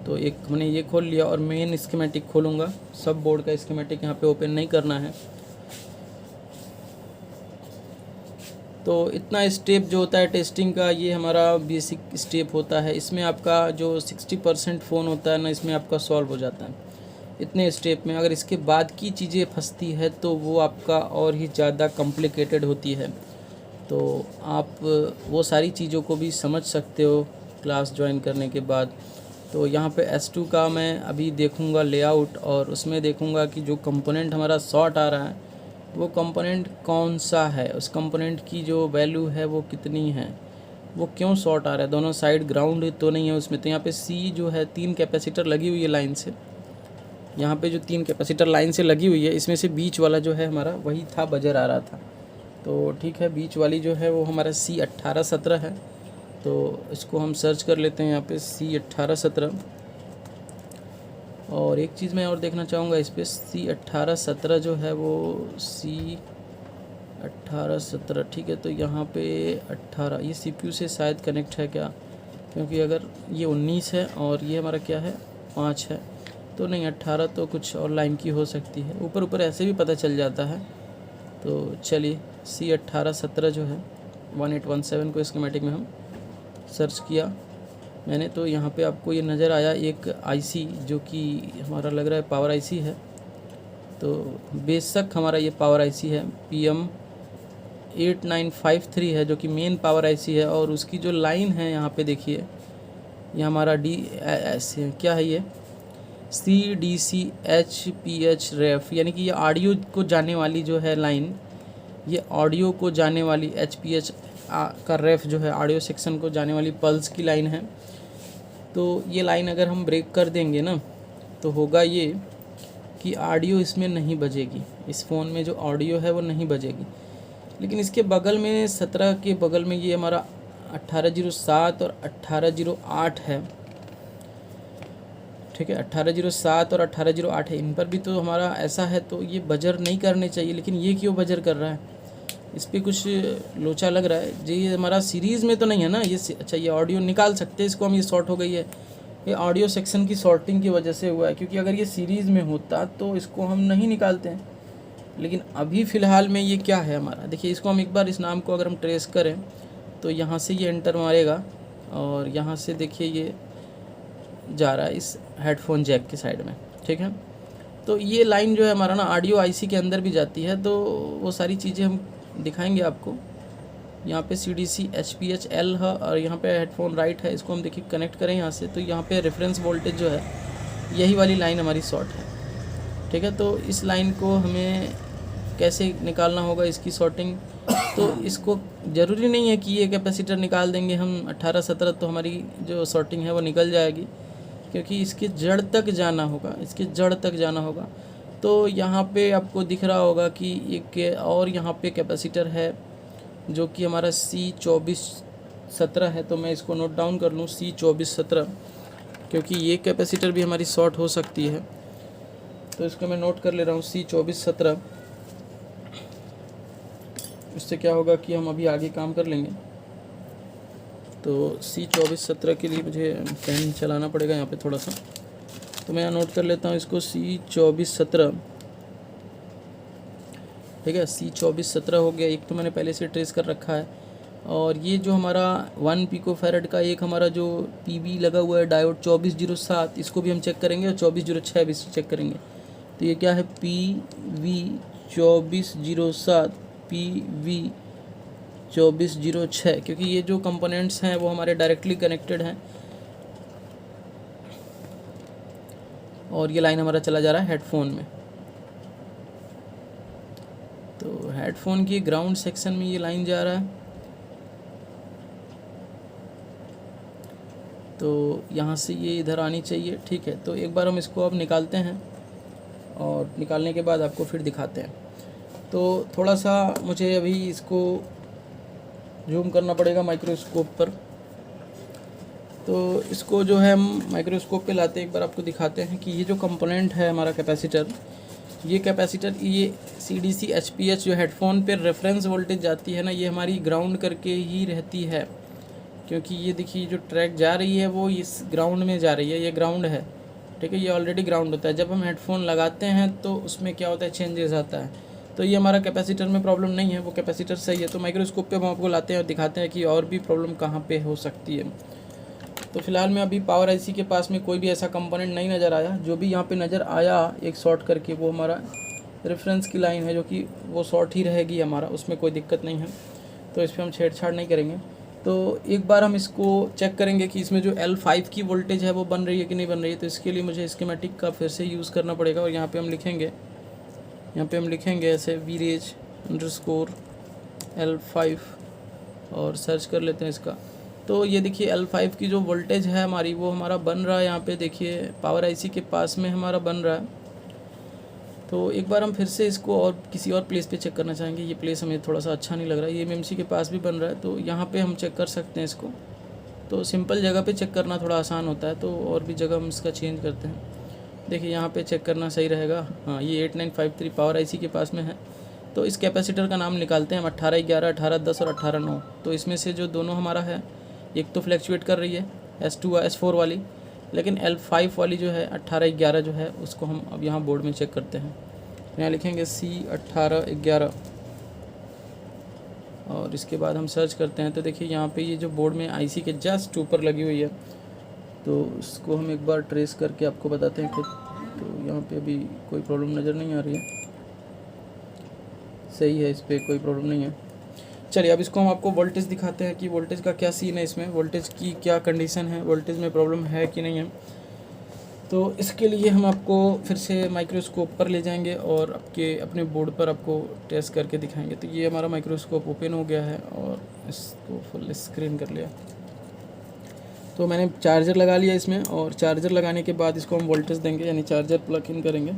तो एक हमने ये खोल लिया, और मेन स्कीमेटिक खोलूँगा। सब बोर्ड का स्कीमेटिक यहाँ पे ओपन नहीं करना है। तो इतना स्टेप जो होता है टेस्टिंग का, ये हमारा बेसिक स्टेप होता है। इसमें आपका जो 60% फ़ोन होता है ना, इसमें आपका सॉल्व हो जाता है इतने स्टेप में। अगर इसके बाद की चीज़ें फंसती है तो वो आपका और ही ज़्यादा कॉम्प्लिकेटेड होती है। तो आप वो सारी चीज़ों को भी समझ सकते हो क्लास ज्वाइन करने के बाद। तो यहाँ पे S2 का मैं अभी देखूँगा लेआउट, और उसमें देखूँगा कि जो कंपोनेंट हमारा शॉर्ट आ रहा है वो कंपोनेंट कौन सा है, उस कंपोनेंट की जो वैल्यू है वो कितनी है, वो क्यों शॉर्ट आ रहा है। दोनों साइड ग्राउंड तो नहीं है उसमें। तो यहाँ पे C जो है 3 कैपेसिटर लगी हुई है लाइन से, यहाँ पे जो 3 कैपेसिटर लाइन से लगी हुई है, इसमें से बीच वाला जो है हमारा वही था, बजर आ रहा था। तो ठीक है, बीच वाली जो है वो हमारा C1817 है। तो इसको हम सर्च कर लेते हैं यहाँ पे C1817। और एक चीज़ मैं और देखना चाहूँगा इस पर, C1817 जो है वो C1817 ठीक है। तो यहाँ पे 18 ये CPU से शायद कनेक्ट है क्या, क्योंकि अगर ये 19 है और ये हमारा क्या है 5 है, तो नहीं 18 तो कुछ और लाइन की हो सकती है। ऊपर ऊपर ऐसे भी पता चल जाता है। तो चलिए C1817 जो है 1817 को स्कीमेटिक में हम सर्च किया, मैंने तो यहाँ पे आपको ये नज़र आया एक आईसी जो कि हमारा लग रहा है पावर आईसी है। तो बेशक हमारा ये पावर आईसी है, PM8953 है जो कि मेन पावर आईसी है। और उसकी जो लाइन है यहाँ पे देखिए, ये हमारा क्या है, ये CDC-HPH रेफ, यानी कि ये ऑडियो को जाने वाली जो है लाइन, ये ऑडियो को जाने वाली HPH का रेफ जो है, ऑडियो सेक्शन को जाने वाली पल्स की लाइन है। तो ये लाइन अगर हम ब्रेक कर देंगे ना, तो होगा ये कि ऑडियो इसमें नहीं बजेगी, इस फ़ोन में जो ऑडियो है वो नहीं बजेगी। लेकिन इसके बगल में 17 के बगल में ये हमारा 1807 और 1808 है, ठीक है। 1807 और 1808 है, इन पर भी तो हमारा ऐसा है, तो ये बजर नहीं करने चाहिए, लेकिन ये क्यों बजर कर रहा है, इस पर कुछ लोचा लग रहा है जी। ये हमारा सीरीज़ में तो नहीं है ना ये, अच्छा ये ऑडियो निकाल सकते हैं इसको हम, ये शॉर्ट हो गई है, ये ऑडियो सेक्शन की शॉर्टिंग की वजह से हुआ है, क्योंकि अगर ये सीरीज़ में होता तो इसको हम नहीं निकालते हैं। लेकिन अभी फ़िलहाल में ये क्या है हमारा, देखिए इसको हम एक बार इस नाम को अगर हम ट्रेस करें तो यहाँ से ये एंटर मारेगा और यहाँ से देखिए ये जा रहा है इस हेडफोन जैक के साइड में, ठीक है। तो ये लाइन जो है हमारा ना ऑडियो आईसी के अंदर भी जाती है, तो वो सारी चीज़ें हम दिखाएंगे आपको। यहाँ पे CDC-HPH-L है और यहाँ पे हेडफोन राइट है, इसको हम देखिए कनेक्ट करें यहाँ से, तो यहाँ पे रेफरेंस वोल्टेज जो है यही वाली लाइन हमारी शॉर्ट है, ठीक है। तो इस लाइन को हमें कैसे निकालना होगा इसकी शॉर्टिंग, तो इसको ज़रूरी नहीं है कि ये कैपेसिटर निकाल देंगे हम 18-17 तो हमारी जो शॉर्टिंग है वो निकल जाएगी, क्योंकि इसके जड़ तक जाना होगा, इसके जड़ तक जाना होगा। तो यहाँ पे आपको दिख रहा होगा कि एक और यहाँ पे कैपेसिटर है जो कि हमारा C2417 है, तो मैं इसको नोट डाउन कर लूँ C2417, क्योंकि ये कैपेसिटर भी हमारी शॉर्ट हो सकती है, तो इसको मैं नोट कर ले रहा हूँ C2417। इससे क्या होगा कि हम अभी आगे काम कर लेंगे। तो C2417 के लिए मुझे पेन चलाना पड़ेगा यहाँ पे थोड़ा सा, तो मैं यहाँ नोट कर लेता हूँ इसको C2417, ठीक है। C2417 हो गया, एक तो मैंने पहले से ट्रेस कर रखा है। और ये जो हमारा 1 पिकोफैरेड का एक हमारा जो PB लगा हुआ है डायोड 2407, इसको भी हम चेक करेंगे और 2406 भी चेक करेंगे। तो ये क्या है, PV2407, PV2406, क्योंकि ये जो कंपोनेंट्स हैं वो हमारे डायरेक्टली कनेक्टेड हैं। और ये लाइन हमारा चला जा रहा है हेडफोन में, तो हेडफोन की ग्राउंड सेक्शन में ये लाइन जा रहा है। तो यहाँ से ये इधर आनी चाहिए, ठीक है। तो एक बार हम इसको अब निकालते हैं और निकालने के बाद आपको फिर दिखाते हैं। तो थोड़ा सा मुझे अभी इसको जूम करना पड़ेगा माइक्रोस्कोप पर, तो इसको जो है हम माइक्रोस्कोप पे लाते हैं, एक बार आपको दिखाते हैं कि ये जो कंपोनेंट है हमारा कैपेसिटर, ये कैपेसिटर ये CDC-HPH जो हेडफोन पे रेफरेंस वोल्टेज जाती है ना, ये हमारी ग्राउंड करके ही रहती है, क्योंकि ये देखिए जो ट्रैक जा रही है वो इस ग्राउंड में जा रही है, ये ग्राउंड है, ठीक है। ये ऑलरेडी ग्राउंड होता है, जब हम हेडफोन लगाते हैं तो उसमें क्या होता है, चेंजेस आता है। तो ये हमारा कैपेसिटर में प्रॉब्लम नहीं है, वो कैपेसिटर सही है। तो माइक्रोस्कोप पे हम आपको लाते हैं और दिखाते हैं कि और भी प्रॉब्लम कहाँ पे हो सकती है। तो फिलहाल में अभी पावर आईसी के पास में कोई भी ऐसा कंपोनेंट नहीं नज़र आया। जो भी यहाँ पे नज़र आया एक शॉर्ट करके, वो हमारा रेफरेंस की लाइन है, जो कि वो शॉर्ट ही रहेगी हमारा, उसमें कोई दिक्कत नहीं है, तो इस पर हम छेड़छाड़ नहीं करेंगे। तो एक बार हम इसको चेक करेंगे कि इसमें जो L5 की वोल्टेज है वो बन रही है कि नहीं बन रही है। तो इसके लिए मुझे स्कीमेटिक का फिर से यूज़ करना पड़ेगा, और यहाँ पे हम लिखेंगे ऐसे VRAGE_L5 और सर्च कर लेते हैं इसका। तो ये देखिए L5 की जो वोल्टेज है हमारी, वो हमारा बन रहा है यहाँ पे, देखिए पावर आईसी के पास में हमारा बन रहा है। तो एक बार हम फिर से इसको और किसी और प्लेस पे चेक करना चाहेंगे। ये प्लेस हमें थोड़ा सा अच्छा नहीं लग रहा है, ये MMC के पास भी बन रहा है, तो यहाँ पे हम चेक कर सकते हैं इसको। तो सिंपल जगह पे चेक करना थोड़ा आसान होता है, तो और भी जगह हम इसका चेंज करते हैं। देखिए यहाँ पे चेक करना सही रहेगा, हाँ ये 8953 पावर आईसी के पास में है। तो इस कैपेसिटर का नाम निकालते हैं हम, 1811, 1810 और 1809। तो इसमें से जो दोनों हमारा है, एक तो फ्लैक्चुएट कर रही है S4 वाली, लेकिन L5 वाली जो है 1811 जो है, उसको हम अब यहाँ बोर्ड में चेक करते हैं। यहाँ लिखेंगे C1811 और इसके बाद हम सर्च करते हैं। तो देखिए यहाँ पे ये जो बोर्ड में आईसी के जस्ट ऊपर लगी हुई है, तो इसको हम एक बार ट्रेस करके आपको बताते हैं खुद। तो यहाँ पे अभी कोई प्रॉब्लम नज़र नहीं आ रही है, सही है, इस पर कोई प्रॉब्लम नहीं है। चलिए अब इसको हम आपको वोल्टेज दिखाते हैं कि वोल्टेज का क्या सीन है, इसमें वोल्टेज की क्या कंडीशन है, वोल्टेज में प्रॉब्लम है कि नहीं है। तो इसके लिए हम आपको फिर से माइक्रोस्कोप पर ले जाएंगे और अपने बोर्ड पर आपको टेस्ट करके दिखाएंगे। तो ये हमारा माइक्रोस्कोप ओपन हो गया है और इसको फुल स्क्रीन कर लिया। तो मैंने चार्जर लगा लिया इसमें, और चार्जर लगाने के बाद इसको हम वोल्टेज देंगे, यानी चार्जर प्लग इन करेंगे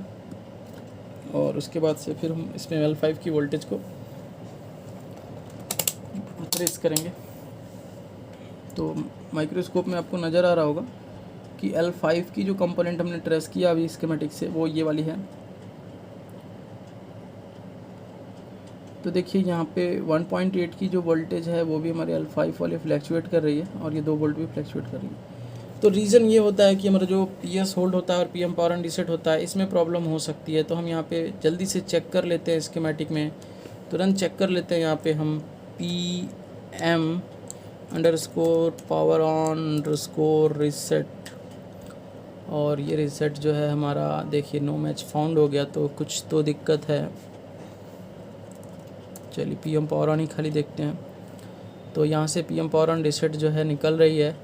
और उसके बाद से फिर हम इसमें L5 की वोल्टेज को ट्रेस करेंगे। तो माइक्रोस्कोप में आपको नज़र आ रहा होगा कि L5 की जो कंपोनेंट हमने ट्रेस किया अभी स्कीमेटिक से, वो ये वाली है। तो देखिए यहाँ पे 1.8 की जो वोल्टेज है वो भी हमारे L5 वाले फ्लैक्चुएट कर रही है, और ये 2 वोल्ट भी फ्लैक्चुएट कर रही है। तो रीज़न ये होता है कि हमारा जो PS होल्ड होता है और PM पावर एंड रीसेट होता है, इसमें प्रॉब्लम हो सकती है। तो हम यहाँ पे जल्दी से चेक कर लेते हैं, स्कीमेटिक में तुरंत चेक कर लेते हैं। यहाँ पे हम PM underscore power on underscore reset, और ये रीसेट जो है हमारा देखिए नो मैच फाउंड हो गया, तो कुछ तो दिक्कत है। चलिए PM पावर ऑन ही खाली देखते हैं। तो यहाँ से PM पावर ऑन रीसेट जो है निकल रही है,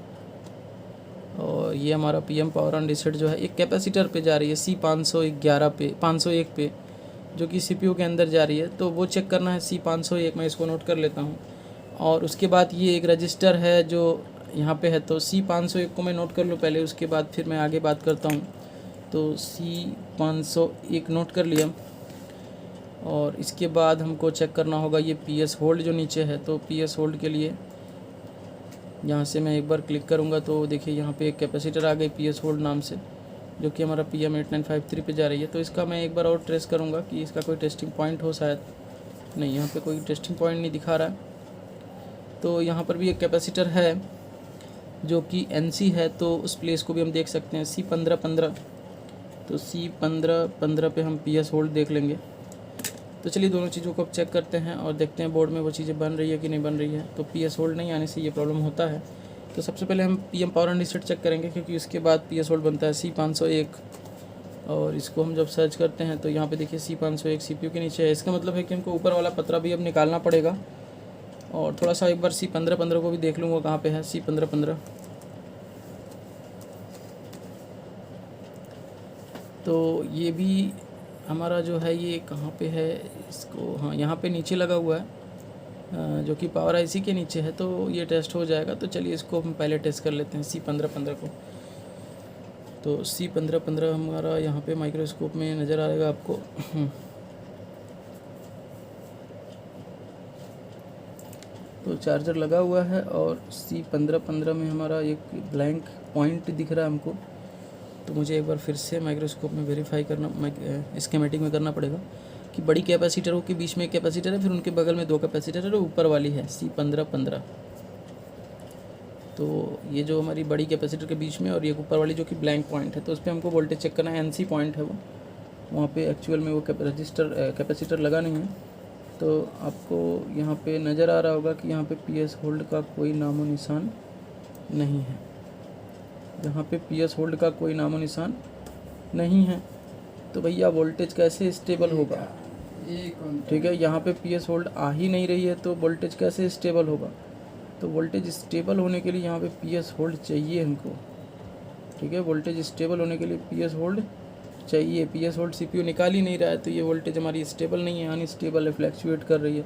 और ये हमारा PM पावर ऑन रीसेट जो है एक कैपेसिटर पे जा रही है C511 पे 501 पे, जो कि CPU के अंदर जा रही है। तो वो चेक करना है C501, मैं इसको नोट कर लेता हूँ। और उसके बाद ये एक रजिस्टर है जो यहाँ पे है, तो C501 को मैं नोट कर लूँ पहले, उसके बाद फिर मैं आगे बात करता हूँ। तो C501 नोट कर लिया, और इसके बाद हमको चेक करना होगा ये PS होल्ड जो नीचे है। तो PS होल्ड के लिए यहाँ से मैं एक बार क्लिक करूँगा तो देखिए यहाँ पे एक कैपेसिटर आ गई PS होल्ड नाम से, जो कि हमारा PM8953 पे जा रही है। तो इसका मैं एक बार और ट्रेस करूँगा कि इसका कोई टेस्टिंग पॉइंट हो, शायद नहीं, यहाँ पे कोई टेस्टिंग पॉइंट नहीं दिखा रहा है। तो यहाँ पर भी एक कैपेसिटर है जो कि NC है, तो उस प्लेस को भी हम देख सकते हैं C1515। तो C1515 पे हम PS होल्ड देख लेंगे। तो चलिए दोनों चीज़ों को अब चेक करते हैं और देखते हैं बोर्ड में वो चीज़ें बन रही है कि नहीं बन रही है। तो PS होल्ड नहीं आने से ये प्रॉब्लम होता है। तो सबसे पहले हम PM power and reset check करेंगे, क्योंकि उसके बाद PS होल्ड बनता है C501, और इसको हम जब सर्च करते हैं तो यहाँ पे देखिए C501 CPU के नीचे है। इसका मतलब है कि हमको ऊपर वाला पतरा भी अब निकालना पड़ेगा, और थोड़ा सा एक बार C1515 को भी देख लूँगा कहाँ पे है C1515। तो ये भी हमारा जो है ये कहाँ पे है, इसको हाँ यहाँ पे नीचे लगा हुआ है, जो कि पावर IC के नीचे है। तो ये टेस्ट हो जाएगा। तो चलिए इसको हम पहले टेस्ट कर लेते हैं C1515 को। तो C1515 हमारा यहाँ पे माइक्रोस्कोप में नज़र आएगा आपको। तो चार्जर लगा हुआ है, और C1515 में हमारा एक ब्लैंक पॉइंट दिख रहा है हमको। तो मुझे एक बार फिर से माइक्रोस्कोप में वेरीफाई करना, स्कीमेटिक में करना पड़ेगा कि बड़ी कैपेसिटरों के बीच में एक कैपेसिटर है, फिर उनके बगल में 2 कैपेसिटर है, और ऊपर वाली है C1515। तो ये जो हमारी बड़ी कैपेसिटर के बीच में और ये ऊपर वाली जो कि ब्लैंक पॉइंट है, तो उस पर हमको वोल्टेज चेक करना है। NC पॉइंट है वो, वहाँ पे एक्चुअल में वो कैपेसिटर लगा नहीं है। तो आपको यहाँ पे नज़र आ रहा होगा कि यहाँ पे PS होल्ड का कोई नामो निशान नहीं है। यहाँ पे PS होल्ड का कोई नामो निशान नहीं है। तो भैया वोल्टेज कैसे स्टेबल होगा? ठीक है, यहाँ पे PS होल्ड आ ही नहीं रही है, तो वोल्टेज कैसे स्टेबल होगा? तो वोल्टेज स्टेबल होने के लिए यहाँ पे PS होल्ड चाहिए हमको। ठीक है, वोल्टेज स्टेबल होने के लिए PS होल्ड चाहिए। PS होल्ड CPU निकाल ही नहीं रहा है, तो ये वोल्टेज हमारी स्टेबल नहीं है, अनस्टेबल है, फ्लैक्चुएट कर रही है।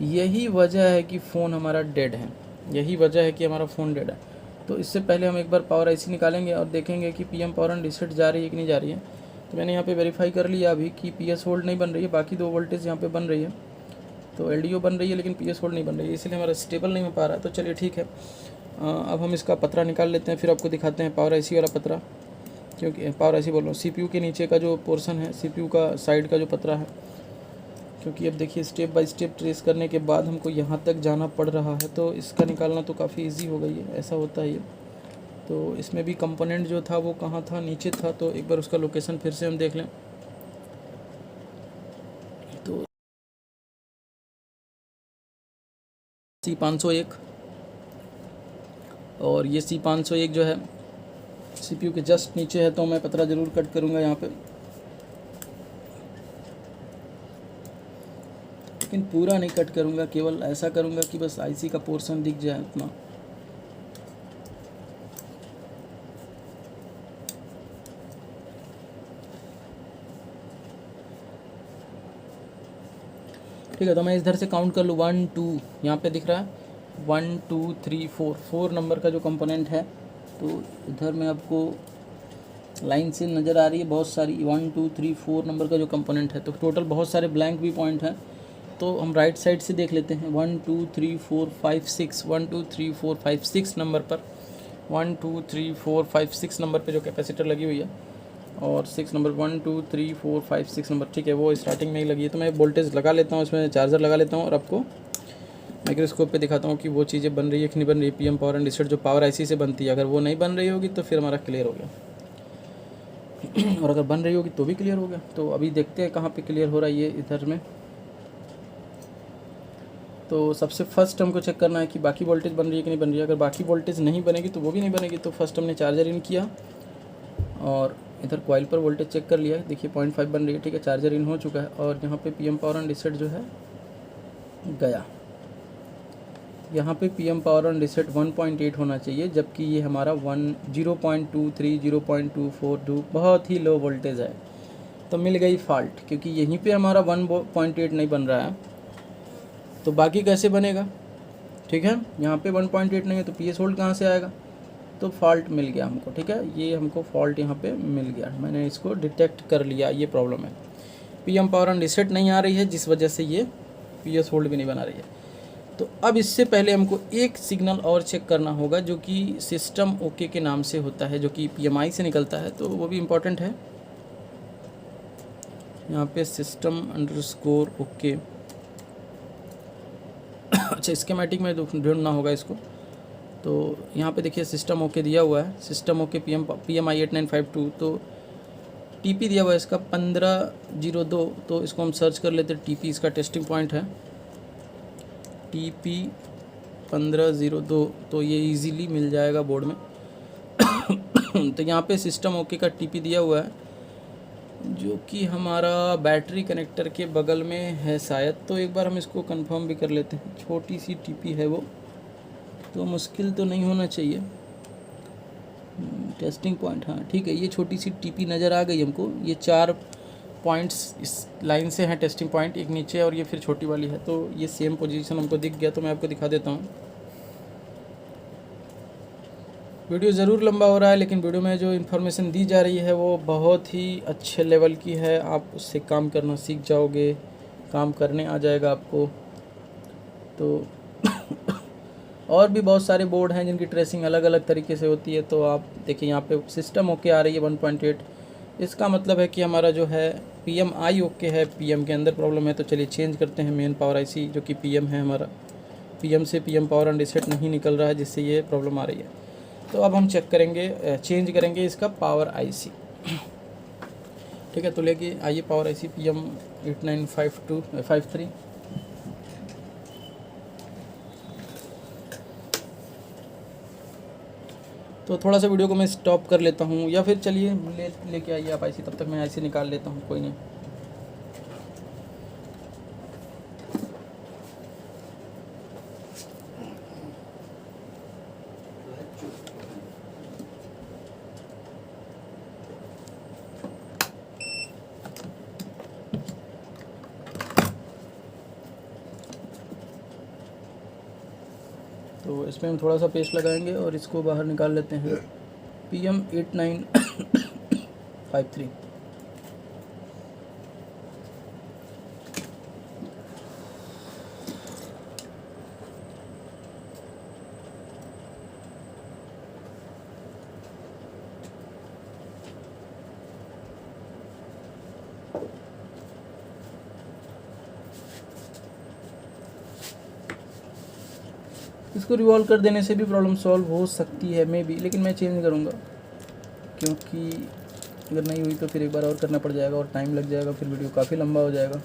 यही वजह है कि फ़ोन हमारा डेड है, यही वजह है कि हमारा फ़ोन डेड है। तो इससे पहले हम एक बार पावर IC निकालेंगे और देखेंगे कि PM पावर एंड रीसेट जा रही है कि नहीं जा रही है। तो मैंने यहाँ पे वेरीफाई कर लिया अभी कि PS होल्ड नहीं बन रही है, बाकी 2 वोल्टेज यहाँ पे बन रही है। तो LDO बन रही है, लेकिन PS होल्ड नहीं बन रही है, इसलिए हमारा स्टेबल नहीं हो पा रहा है। तो चलिए ठीक है, अब हम इसका पतरा निकाल लेते हैं, फिर आपको दिखाते हैं पावर IC वाला पतरा। क्योंकि पावर IC बोल रहा हूँ, CPU के नीचे का जो पोर्सन है, CPU का साइड का जो पतरा है। क्योंकि अब देखिए स्टेप बाय स्टेप ट्रेस करने के बाद हमको यहाँ तक जाना पड़ रहा है, तो इसका निकालना तो काफ़ी इजी हो गई है, ऐसा होता है ये। तो इसमें भी कंपोनेंट जो था वो कहाँ था, नीचे था। तो एक बार उसका लोकेशन फिर से हम देख लें। तो C501, और ये C501 जो है CPU के जस्ट नीचे है, तो मैं पतरा ज़रूर कट करूँगा यहाँ पे, लेकिन पूरा नहीं कट करूँगा, केवल ऐसा करूँगा कि बस IC का पोर्शन दिख जाए उतना। ठीक है, तो मैं इधर से काउंट कर लूँ 1 2, यहाँ पे दिख रहा है 1 2 3 4, 4 नंबर का जो कंपोनेंट है। तो इधर में आपको लाइन से नज़र आ रही है बहुत सारी 1 2 3 4 नंबर का जो कंपोनेंट है। तो टोटल बहुत सारे ब्लैंक भी पॉइंट हैं, तो हम राइट साइड से देख लेते हैं। 1 2 3 4 5 6, 1 2 3 4 5 6 नंबर पर, 1 2 3 4 5 6 नंबर पे जो कैपेसिटर लगी हुई है, और 6 नंबर 1 2 3 4 5 6 नंबर, ठीक है, वो स्टार्टिंग में ही लगी है। तो मैं वोल्टेज लगा लेता हूँ, इसमें चार्जर लगा लेता हूँ और आपको माइक्रोस्कोप पे दिखाता हूँ कि वो चीज़ें बन रही है कि नहीं बन रही है। PM पावर एंड डिस्टेंस जो पावर IC से बनती है, अगर वो नहीं बन रही होगी तो फिर हमारा क्लियर हो गया और अगर बन रही होगी तो भी क्लियर हो गया। तो अभी देखते हैं कहाँ पे क्लियर हो रहा है ये इधर में। तो सबसे फर्स्ट हमको चेक करना है कि बाकी वोल्टेज बन रही है कि नहीं बन रही है। अगर बाकी वोल्टेज नहीं बनेगी तो वो भी नहीं बनेगी। तो फर्स्ट हमने चार्जर इन किया और इधर कॉइल पर वोल्टेज चेक कर लिया है, देखिए 0.5 बन रही है, ठीक है, चार्जर इन हो चुका है। और यहाँ पे PM पावर एंड डिस्टेंस जो है गया, यहाँ पे PM पावर ऑन रिसेट 1.8 होना चाहिए, जबकि ये हमारा 0.23 0.242 बहुत ही लो वोल्टेज है। तो मिल गई फॉल्ट, क्योंकि यहीं पे हमारा 1.8 नहीं बन रहा है, तो बाकी कैसे बनेगा। ठीक है, यहाँ पे 1.8 नहीं है तो PS होल्ड कहाँ से आएगा। तो फॉल्ट मिल गया हमको, ठीक है, ये हमको फॉल्ट यहाँ पे मिल गया, मैंने इसको डिटेक्ट कर लिया, ये प्रॉब्लम है। PM पावर ऑन रिसेट नहीं आ रही है, जिस वजह से ये PS होल्ड भी नहीं बना रही है। तो अब इससे पहले हमको एक सिग्नल और चेक करना होगा, जो कि सिस्टम ओके के नाम से होता है, जो कि PMI से निकलता है, तो वो भी इम्पोर्टेंट है। यहाँ पे सिस्टम अंडरस्कोर ओके अच्छा, स्कीमेटिक में ढूंढना होगा इसको। तो यहाँ पे देखिए सिस्टम ओके दिया हुआ है, सिस्टम ओके PMI 8952, तो TP दिया हुआ है इसका 1502। तो इसको हम सर्च कर लेते हैं, TP इसका टेस्टिंग पॉइंट है, TP 1502, तो ये इजीली मिल जाएगा बोर्ड में तो यहाँ पे सिस्टम ओके का TP दिया हुआ है, जो कि हमारा बैटरी कनेक्टर के बगल में है शायद। तो एक बार हम इसको कंफर्म भी कर लेते हैं, छोटी सी TP है वो, तो मुश्किल तो नहीं होना चाहिए। टेस्टिंग पॉइंट, हाँ ठीक है, ये छोटी सी TP नज़र आ गई हमको। ये 4 पॉइंट्स इस लाइन से हैं टेस्टिंग पॉइंट, एक नीचे और ये फिर छोटी वाली है, तो ये सेम पोजीशन हमको दिख गया। तो मैं आपको दिखा देता हूँ। वीडियो ज़रूर लंबा हो रहा है, लेकिन वीडियो में जो इन्फॉर्मेशन दी जा रही है वो बहुत ही अच्छे लेवल की है, आप उससे काम करना सीख जाओगे, काम करने आ जाएगा आपको। तो और भी बहुत सारे बोर्ड हैं जिनकी ट्रेसिंग अलग अलग तरीके से होती है। तो आप देखिए यहाँ पे सिस्टम ओके आ रही है 1.8, इसका मतलब है कि हमारा जो है PMI ओके है, PM के अंदर प्रॉब्लम है। तो चलिए चेंज करते हैं मेन पावर IC, जो कि PM है हमारा, PM से PM पावर एंड रिसेट नहीं निकल रहा है, जिससे ये प्रॉब्लम आ रही है। तो अब हम चेक करेंगे, चेंज करेंगे इसका पावर IC, ठीक है। तो लेके आइए पावर IC PM 895253। तो थोड़ा सा वीडियो को मैं स्टॉप कर लेता हूँ, या फिर चलिए लेके आइए आप IC, तब तक मैं IC निकाल लेता हूँ, कोई नहीं। तो इसमें हम थोड़ा सा पेस्ट लगाएंगे और इसको बाहर निकाल लेते हैं। PM 8953। इसको रिवॉल्व कर देने से भी प्रॉब्लम सॉल्व हो सकती है मे बी, लेकिन मैं चेंज करूँगा, क्योंकि अगर नहीं हुई तो फिर एक बार और करना पड़ जाएगा और टाइम लग जाएगा, फिर वीडियो काफ़ी लंबा हो जाएगा।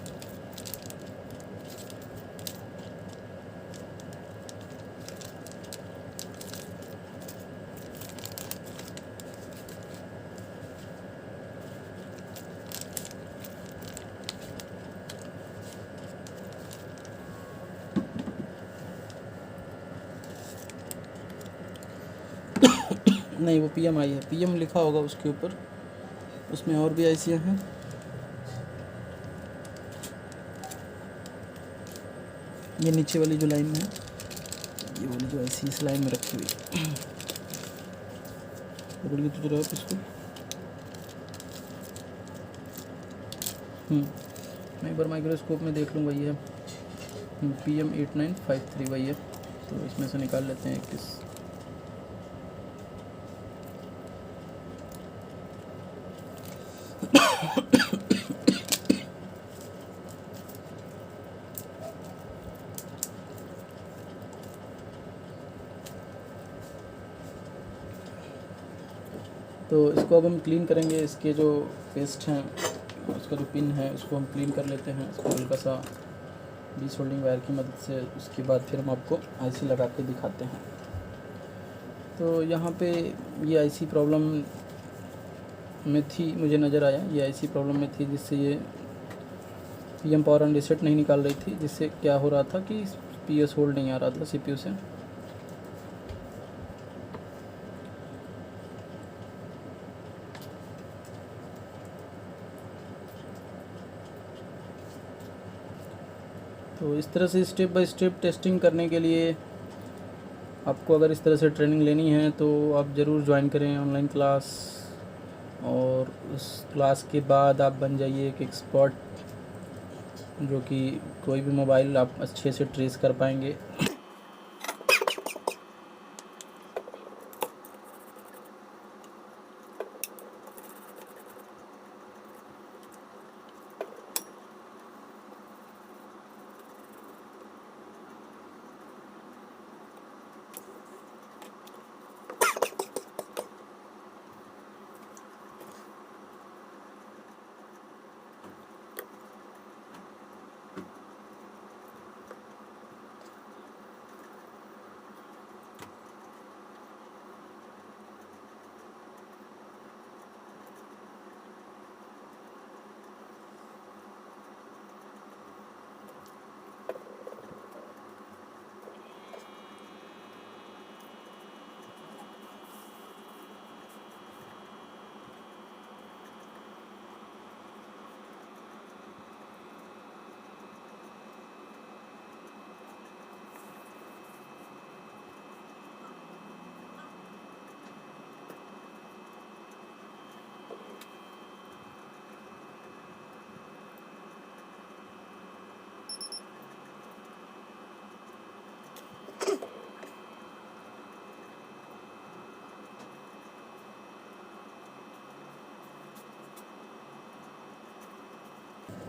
नहीं, वो PM आई है, PM लिखा होगा उसके ऊपर, उसमें और भी IC हैं। ये नीचे वाली जो लाइन में है, ये वाली जो IC इस लाइन में रखी हुई है। पकड़ के तो जरा आप इसको। मैं एक बार माइक्रोस्कोप में देख लूँगा। ये PM8953 वही है, तो इसमें से निकाल लेते हैं 21। तो इसको अब हम क्लीन करेंगे। इसके जो पेस्ट हैं, उसका जो पिन है उसको हम क्लीन कर लेते हैं, इसको हल्का सा डीसोल्डिंग वायर की मदद से। उसके बाद फिर हम आपको IC लगा के दिखाते हैं। तो यहाँ पे ये IC प्रॉब्लम में थी, मुझे नज़र आया ये IC प्रॉब्लम में थी, जिससे ये PM पावर ऑन रीसेट नहीं निकाल रही थी, जिससे क्या हो रहा था कि PS होल्ड नहीं आ रहा था CPU से। तो इस तरह से स्टेप बाय स्टेप टेस्टिंग करने के लिए आपको अगर इस तरह से ट्रेनिंग लेनी है तो आप ज़रूर ज्वाइन करें ऑनलाइन क्लास, और उस क्लास के बाद आप बन जाइए एक एक्सपर्ट, जो कि कोई भी मोबाइल आप अच्छे से ट्रेस कर पाएंगे।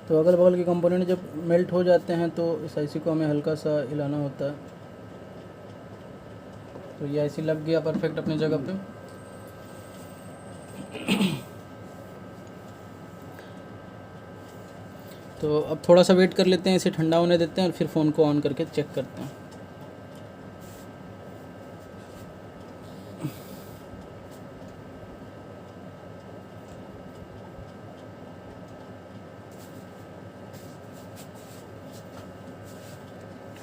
तो अगल बगल के कंपोनेंट जब मेल्ट हो जाते हैं तो इस IC को हमें हल्का सा हिलाना होता है। तो ये IC लग गया परफेक्ट अपनी जगह पे। तो अब थोड़ा सा वेट कर लेते हैं, इसे ठंडा होने देते हैं और फिर फ़ोन को ऑन करके चेक करते हैं।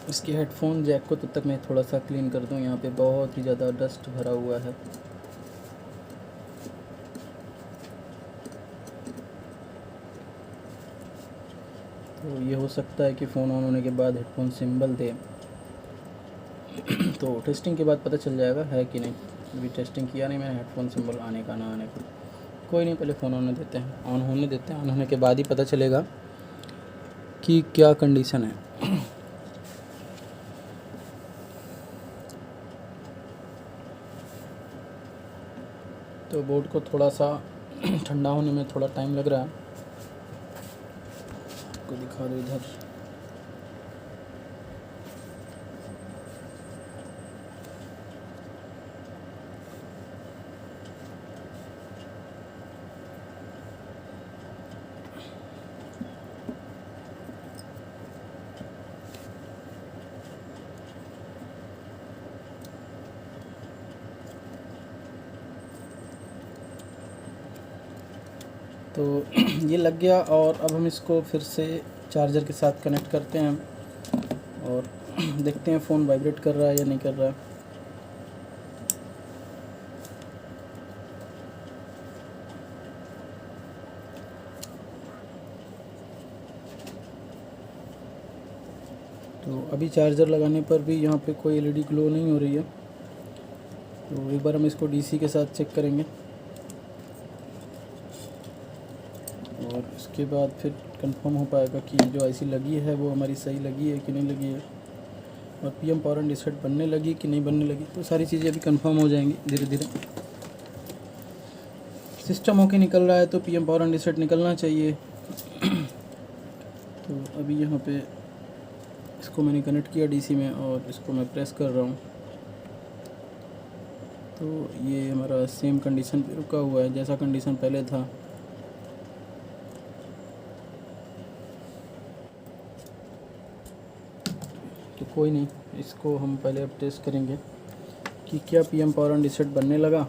इसके हेडफोन जैक को तब तक मैं थोड़ा सा क्लीन कर दूं, यहाँ पे बहुत ही ज़्यादा डस्ट भरा हुआ है। तो ये हो सकता है कि फ़ोन ऑन होने के बाद हेडफोन सिंबल दे, तो टेस्टिंग के बाद पता चल जाएगा है कि नहीं। अभी टेस्टिंग किया नहीं मैंने हेडफोन सिंबल आने का ना आने का। कोई नहीं, पहले फ़ोन होने देते हैं, ऑन होने देते हैं। ऑन होने के बाद ही पता चलेगा कि क्या कंडीशन है। तो बोर्ड को थोड़ा सा ठंडा होने में थोड़ा टाइम लग रहा है। आपको दिखा दो इधर। तो ये लग गया, और अब हम इसको फिर से चार्जर के साथ कनेक्ट करते हैं और देखते हैं फ़ोन वाइब्रेट कर रहा है या नहीं कर रहा है। तो अभी चार्जर लगाने पर भी यहाँ पे कोई एलईडी ग्लो नहीं हो रही है। तो एक बार हम इसको डीसी के साथ चेक करेंगे और उसके बाद फिर कंफर्म हो पाएगा कि जो आईसी लगी है वो हमारी सही लगी है कि नहीं लगी है, और पीएम पावर एंड रीसेट बनने लगी कि नहीं बनने लगी। तो सारी चीज़ें अभी कंफर्म हो जाएंगी धीरे धीरे। सिस्टम होके निकल रहा है तो पीएम पावर एंड रीसेट निकलना चाहिए। तो अभी यहाँ पे इसको मैंने कनेक्ट किया डीसी में और इसको मैं प्रेस कर रहा हूँ। तो ये हमारा सेम कंडीशन पे रुका हुआ है जैसा कंडीशन पहले था। तो कोई नहीं, इसको हम पहले अब टेस्ट करेंगे कि क्या पीएम पावर एंड रीसेट बनने लगा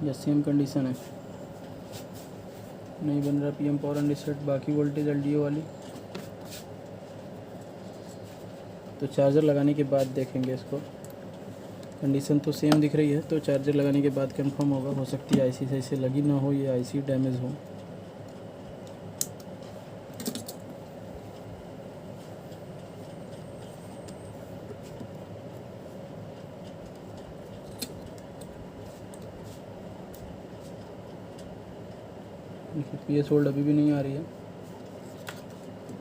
या सेम कंडीशन है। नहीं बन रहा पीएम पावर एंड रीसेट, बाकी वोल्टेज एलडीओ वाली। तो चार्जर लगाने के बाद देखेंगे इसको। कंडीशन तो सेम दिख रही है, तो चार्जर लगाने के बाद कंफर्म होगा। हो सकती है आईसी सही से लगी ना हो या आईसी डैमेज हो। पीएस होल्ड अभी भी नहीं आ रही है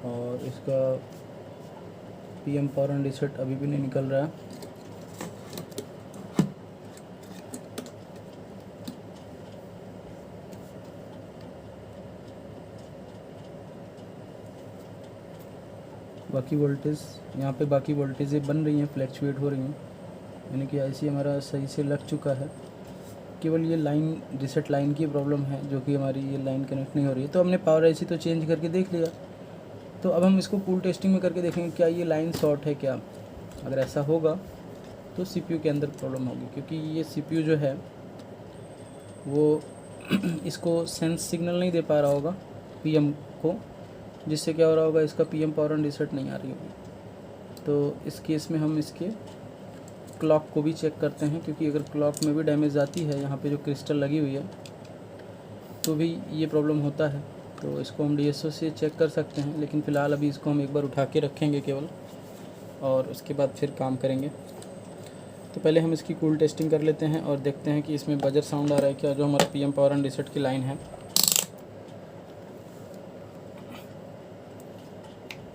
और इसका पीएम पावर एंड रीसेट अभी भी नहीं निकल रहा है। बाकी वोल्टेज यहाँ पे बाकी वोल्टेजें बन रही हैं, फ्लैक्चुएट हो रही हैं, यानी कि आईसी हमारा सही से लग चुका है। केवल ये लाइन रीसेट लाइन की प्रॉब्लम है, जो कि हमारी ये लाइन कनेक्ट नहीं हो रही है। तो हमने पावर आईसी तो चेंज करके देख लिया। तो अब हम इसको पूल टेस्टिंग में करके देखेंगे क्या ये लाइन शॉर्ट है क्या। अगर ऐसा होगा तो सीपीयू के अंदर प्रॉब्लम होगी, क्योंकि ये सीपीयू जो है वो इसको सेंस सिग्नल नहीं दे पा रहा होगा पीएम को, जिससे क्या हो रहा होगा, इसका पीएम पावर एंड रीसेट नहीं आ रही होगी। तो इस केस में हम इसके क्लॉक को भी चेक करते हैं, क्योंकि अगर क्लॉक में भी डैमेज आती है, यहाँ पे जो क्रिस्टल लगी हुई है, तो भी ये प्रॉब्लम होता है। तो इसको हम डीएसओ से चेक कर सकते हैं, लेकिन फ़िलहाल अभी इसको हम एक बार उठा के रखेंगे केवल, और उसके बाद फिर काम करेंगे। तो पहले हम इसकी कूल टेस्टिंग कर लेते हैं और देखते हैं कि इसमें बजर साउंड आ रहा है क्या, जो हमारा पीएम पावर एंड रीसेट की लाइन है।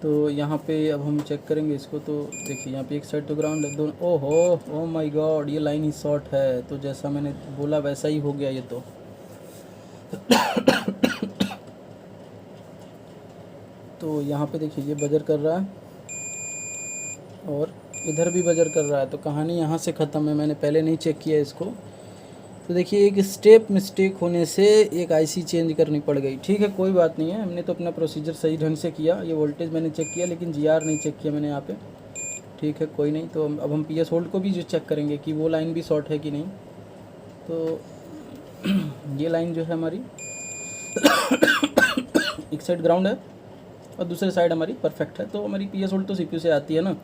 तो यहाँ पे अब हम चेक करेंगे इसको। तो देखिए यहाँ पे एक साइड तो ग्राउंड है, दोनों। ओहो, ओ माय गॉड, ये लाइन ही शॉर्ट है। तो जैसा मैंने बोला वैसा ही हो गया ये तो। तो यहाँ पे देखिए ये बजर कर रहा है और इधर भी बजर कर रहा है। तो कहानी यहाँ से ख़त्म है। मैंने पहले नहीं चेक किया इसको। तो देखिए एक स्टेप मिस्टेक होने से एक आईसी चेंज करनी पड़ गई। ठीक है, कोई बात नहीं है, हमने तो अपना प्रोसीजर सही ढंग से किया। ये वोल्टेज मैंने चेक किया, लेकिन जीआर नहीं चेक किया मैंने यहाँ पे। ठीक है, कोई नहीं। तो अब हम पीएस होल्ड को भी जो चेक करेंगे कि वो लाइन भी शॉर्ट है कि नहीं। तो ये लाइन जो है हमारी एक साइड ग्राउंड है और दूसरे साइड हमारी परफेक्ट है। तो हमारी पीएस होल्ड तो सीपीयू से आती है ना,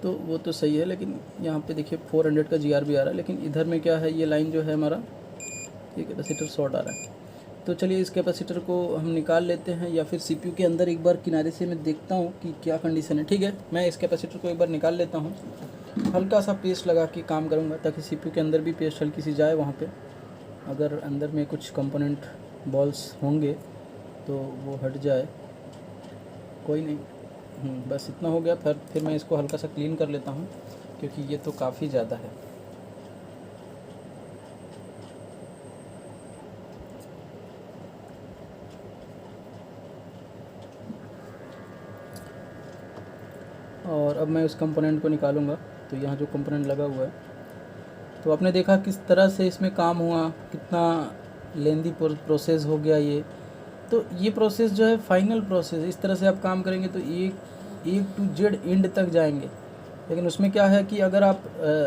तो वो तो सही है। लेकिन यहाँ पे देखिए 400 का जीआर भी आ रहा है, लेकिन इधर में क्या है, ये लाइन जो है हमारा, ये कैपेसिटर शॉर्ट आ रहा है। तो चलिए इस कैपेसिटर को हम निकाल लेते हैं, या फिर सीपीयू के अंदर एक बार किनारे से मैं देखता हूँ कि क्या कंडीशन है। ठीक है, मैं इस कैपेसिटर को एक बार निकाल लेता हूँ। हल्का सा पेस्ट लगा के काम करूँगा, ताकि सीपीयू के अंदर भी पेस्ट हल्की सी जाए वहाँ पर। अगर अंदर में कुछ कंपोनेंट बॉल्स होंगे तो वो हट जाए। कोई नहीं, बस इतना हो गया। फिर मैं इसको हल्का सा क्लीन कर लेता हूँ, क्योंकि ये तो काफ़ी ज़्यादा है। और अब मैं उस कंपोनेंट को निकालूंगा। तो यहाँ जो कंपोनेंट लगा हुआ है, तो आपने देखा किस तरह से इसमें काम हुआ, कितना लेंदी प्रोसेस हो गया ये। तो ये प्रोसेस जो है फाइनल प्रोसेस, इस तरह से आप काम करेंगे तो एक टू जेड एंड तक जाएंगे। लेकिन उसमें क्या है कि अगर आप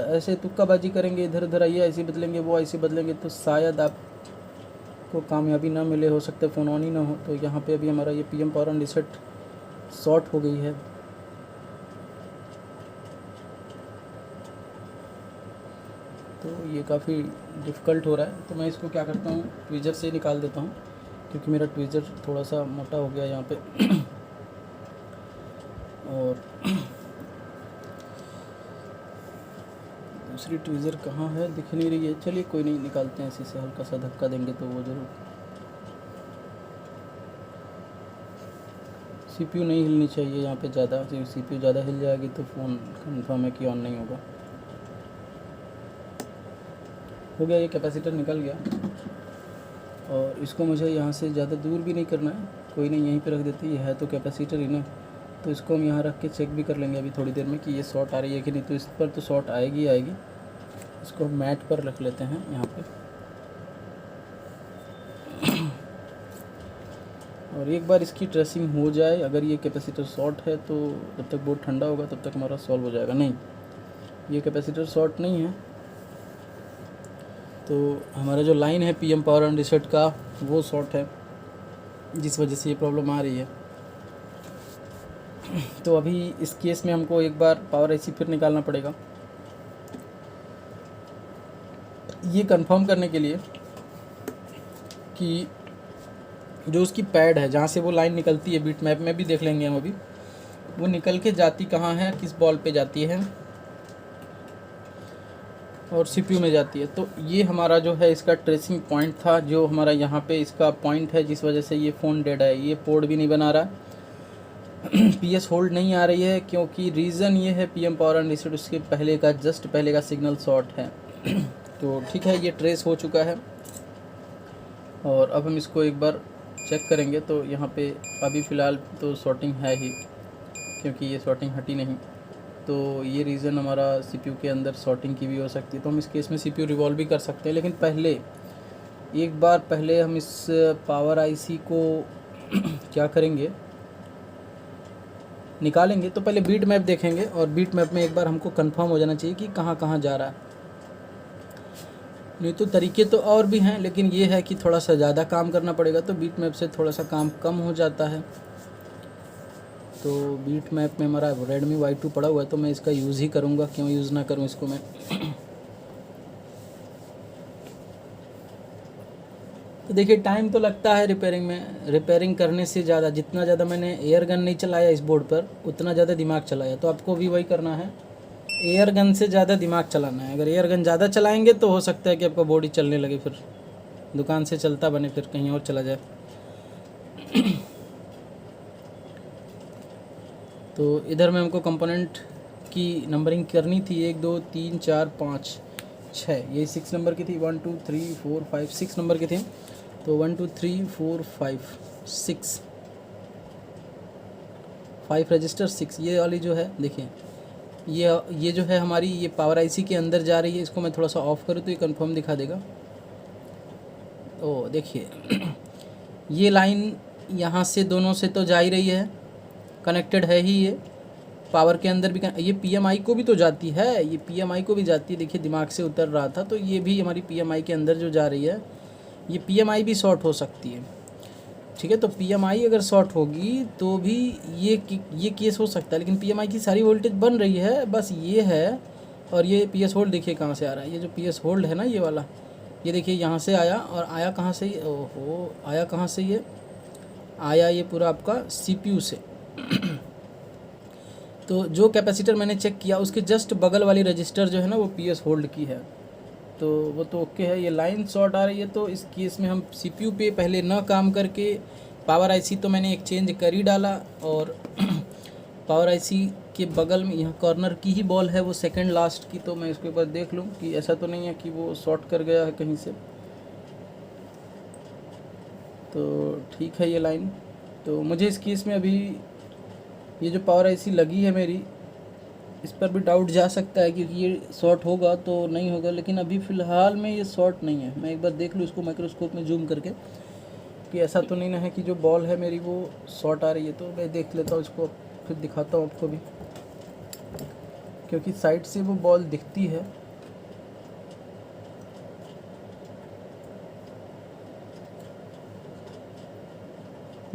ऐसे तुक्काबाजी करेंगे, इधर उधर आइए ऐसे बदलेंगे, वो ऐसे बदलेंगे, तो शायद आपको कामयाबी ना मिले, हो सकता है फ़ोन ऑन ही ना हो। तो यहाँ पे अभी हमारा ये PM power and reset short हो गई है। तो ये काफ़ी डिफ़िकल्ट हो रहा है। तो मैं इसको क्या करता हूँ, ट्वीज़र से निकाल देता हूँ, क्योंकि मेरा ट्वीज़र थोड़ा सा मोटा हो गया यहाँ पे। और दूसरी ट्वीज़र कहाँ है, दिख नहीं रही है। चलिए कोई नहीं, निकालते हैं, इसी से हल्का सा धक्का देंगे तो वो ज़रूर। सीपीयू नहीं हिलनी चाहिए यहाँ पे ज़्यादा, सीपीयू ज़्यादा हिल जाएगी तो फ़ोन कंफर्म है कि ऑन नहीं होगा। हो गया, ये कैपेसिटर निकल गया। और इसको मुझे यहाँ से ज़्यादा दूर भी नहीं करना है, कोई नहीं, यहीं पे रख देते, ये है तो कैपेसिटर ही ना। तो इसको हम यहाँ रख के चेक भी कर लेंगे अभी थोड़ी देर में कि ये शॉर्ट आ रही है कि नहीं। तो इस पर तो शॉर्ट आएगी आएगी। इसको हम मैट पर रख लेते हैं यहाँ पे। और एक बार इसकी ट्रेसिंग हो जाए, अगर ये कैपेसिटर शॉर्ट है तो जब तक बोर्ड ठंडा होगा तब तक हमारा सॉल्व हो जाएगा। नहीं, ये कैपेसिटर शॉर्ट नहीं है, तो हमारा जो लाइन है पीएम पावर एंड रीसेट का वो शॉर्ट है, जिस वजह से ये प्रॉब्लम आ रही है। तो अभी इस केस में हमको एक बार पावर आईसी फिर निकालना पड़ेगा, ये कंफर्म करने के लिए कि जो उसकी पैड है जहाँ से वो लाइन निकलती है, बीट मैप में भी देख लेंगे हम अभी, वो निकल के जाती कहाँ है, किस बॉल पे जाती है और सीपीयू में जाती है। तो ये हमारा जो है इसका ट्रेसिंग पॉइंट था, जो हमारा यहाँ पे इसका पॉइंट है, जिस वजह से ये फ़ोन डेड है। ये पोर्ट भी नहीं बना रहा है, पीएस होल्ड नहीं आ रही है, क्योंकि रीज़न ये है पीएम पावर एंड रीसेट उसके पहले का, जस्ट पहले का सिग्नल शॉर्ट है। तो ठीक है, ये ट्रेस हो चुका है। और अब हम इसको एक बार चेक करेंगे। तो यहाँ पे अभी फ़िलहाल तो शॉर्टिंग है ही, क्योंकि ये शॉर्टिंग हटी नहीं। तो ये रीज़न हमारा सीपीयू के अंदर शॉर्टिंग की भी हो सकती है। तो हम इस केस में सीपीयू रिवॉल्व भी कर सकते हैं, लेकिन पहले एक बार पहले हम इस पावर आईसी को क्या करेंगे, निकालेंगे। तो पहले बीट मैप देखेंगे, और बीट मैप में एक बार हमको कंफर्म हो जाना चाहिए कि कहाँ कहाँ जा रहा है। नहीं तो तरीके तो और भी हैं, लेकिन ये है कि थोड़ा सा ज़्यादा काम करना पड़ेगा, तो बीट मैप से थोड़ा सा काम कम हो जाता है। तो बीट मैप में हमारा Redmi Y2 पड़ा हुआ है, तो मैं इसका यूज़ ही करूँगा, क्यों यूज़ ना करूँ इसको मैं। तो देखिए, टाइम तो लगता है रिपेयरिंग में। रिपेयरिंग करने से ज़्यादा, जितना ज़्यादा मैंने एयर गन नहीं चलाया इस बोर्ड पर, उतना ज़्यादा दिमाग चलाया। तो आपको भी वही करना है, एयर गन से ज़्यादा दिमाग चलाना है। अगर एयर गन ज़्यादा चलाएंगे तो हो सकता है कि आपका बॉडी चलने लगे, फिर दुकान से चलता बने, फिर कहीं और चला जाए। तो इधर में हमको कंपोनेंट की नंबरिंग करनी थी, 1 2 3 4 5 6, ये 6 नंबर की थी, 1 2 3 4 5 6 नंबर की थी। तो 1 2 3 4 5 6 5 रजिस्टर 6, ये वाली जो है देखिए, ये जो है हमारी, ये पावर आईसी के अंदर जा रही है। इसको मैं थोड़ा सा ऑफ करूँ तो ये कंफर्म दिखा देगा। ओ देखिए, ये लाइन यहाँ से दोनों से तो जा ही रही है, कनेक्टेड है ही ये। पावर के अंदर भी ये पीएमआई को भी तो जाती है, ये पीएमआई को भी जाती है। देखिए, दिमाग से उतर रहा था, तो ये भी हमारी पीएमआई के अंदर जो जा रही है, ये पीएमआई भी शॉर्ट हो सकती है। ठीक है, तो पीएमआई अगर शॉर्ट होगी तो भी ये केस हो सकता है, लेकिन पीएमआई की सारी वोल्टेज बन रही है, बस ये है। और ये पीएस होल्ड देखिए कहाँ से आ रहा है, ये जो पीएस होल्ड है ना, ये वाला, ये देखिए यहाँ से आया, और आया कहाँ से, ओहो, आया कहाँ से, ये आया ये पूरा आपका सीपीयू से। तो जो कैपेसिटर मैंने चेक किया, उसके जस्ट बगल वाली रजिस्टर जो है ना, वो पीएस होल्ड की है, तो वो तो ओके है। ये लाइन शॉर्ट आ रही है, तो इस केस में हम सीपीयू पे पहले ना काम करके, पावर आईसी तो मैंने एक चेंज कर ही डाला, और पावर आईसी के बगल में यहाँ कॉर्नर की ही बॉल है, वो सेकंड लास्ट की। तो मैं इसके ऊपर देख लूँ कि ऐसा तो नहीं है कि वो शॉर्ट कर गया है कहीं से। तो ठीक है ये लाइन। तो मुझे इस केस में अभी ये जो पावर आईसी लगी है मेरी, इस पर भी डाउट जा सकता है, क्योंकि ये शॉर्ट होगा तो नहीं होगा, लेकिन अभी फ़िलहाल में ये शॉर्ट नहीं है। मैं एक बार देख लूँ इसको माइक्रोस्कोप में जूम करके कि ऐसा तो नहीं ना है कि जो बॉल है मेरी वो शॉर्ट आ रही है। तो मैं देख लेता हूँ इसको, फिर दिखाता हूँ आपको भी, क्योंकि साइड से वो बॉल दिखती है।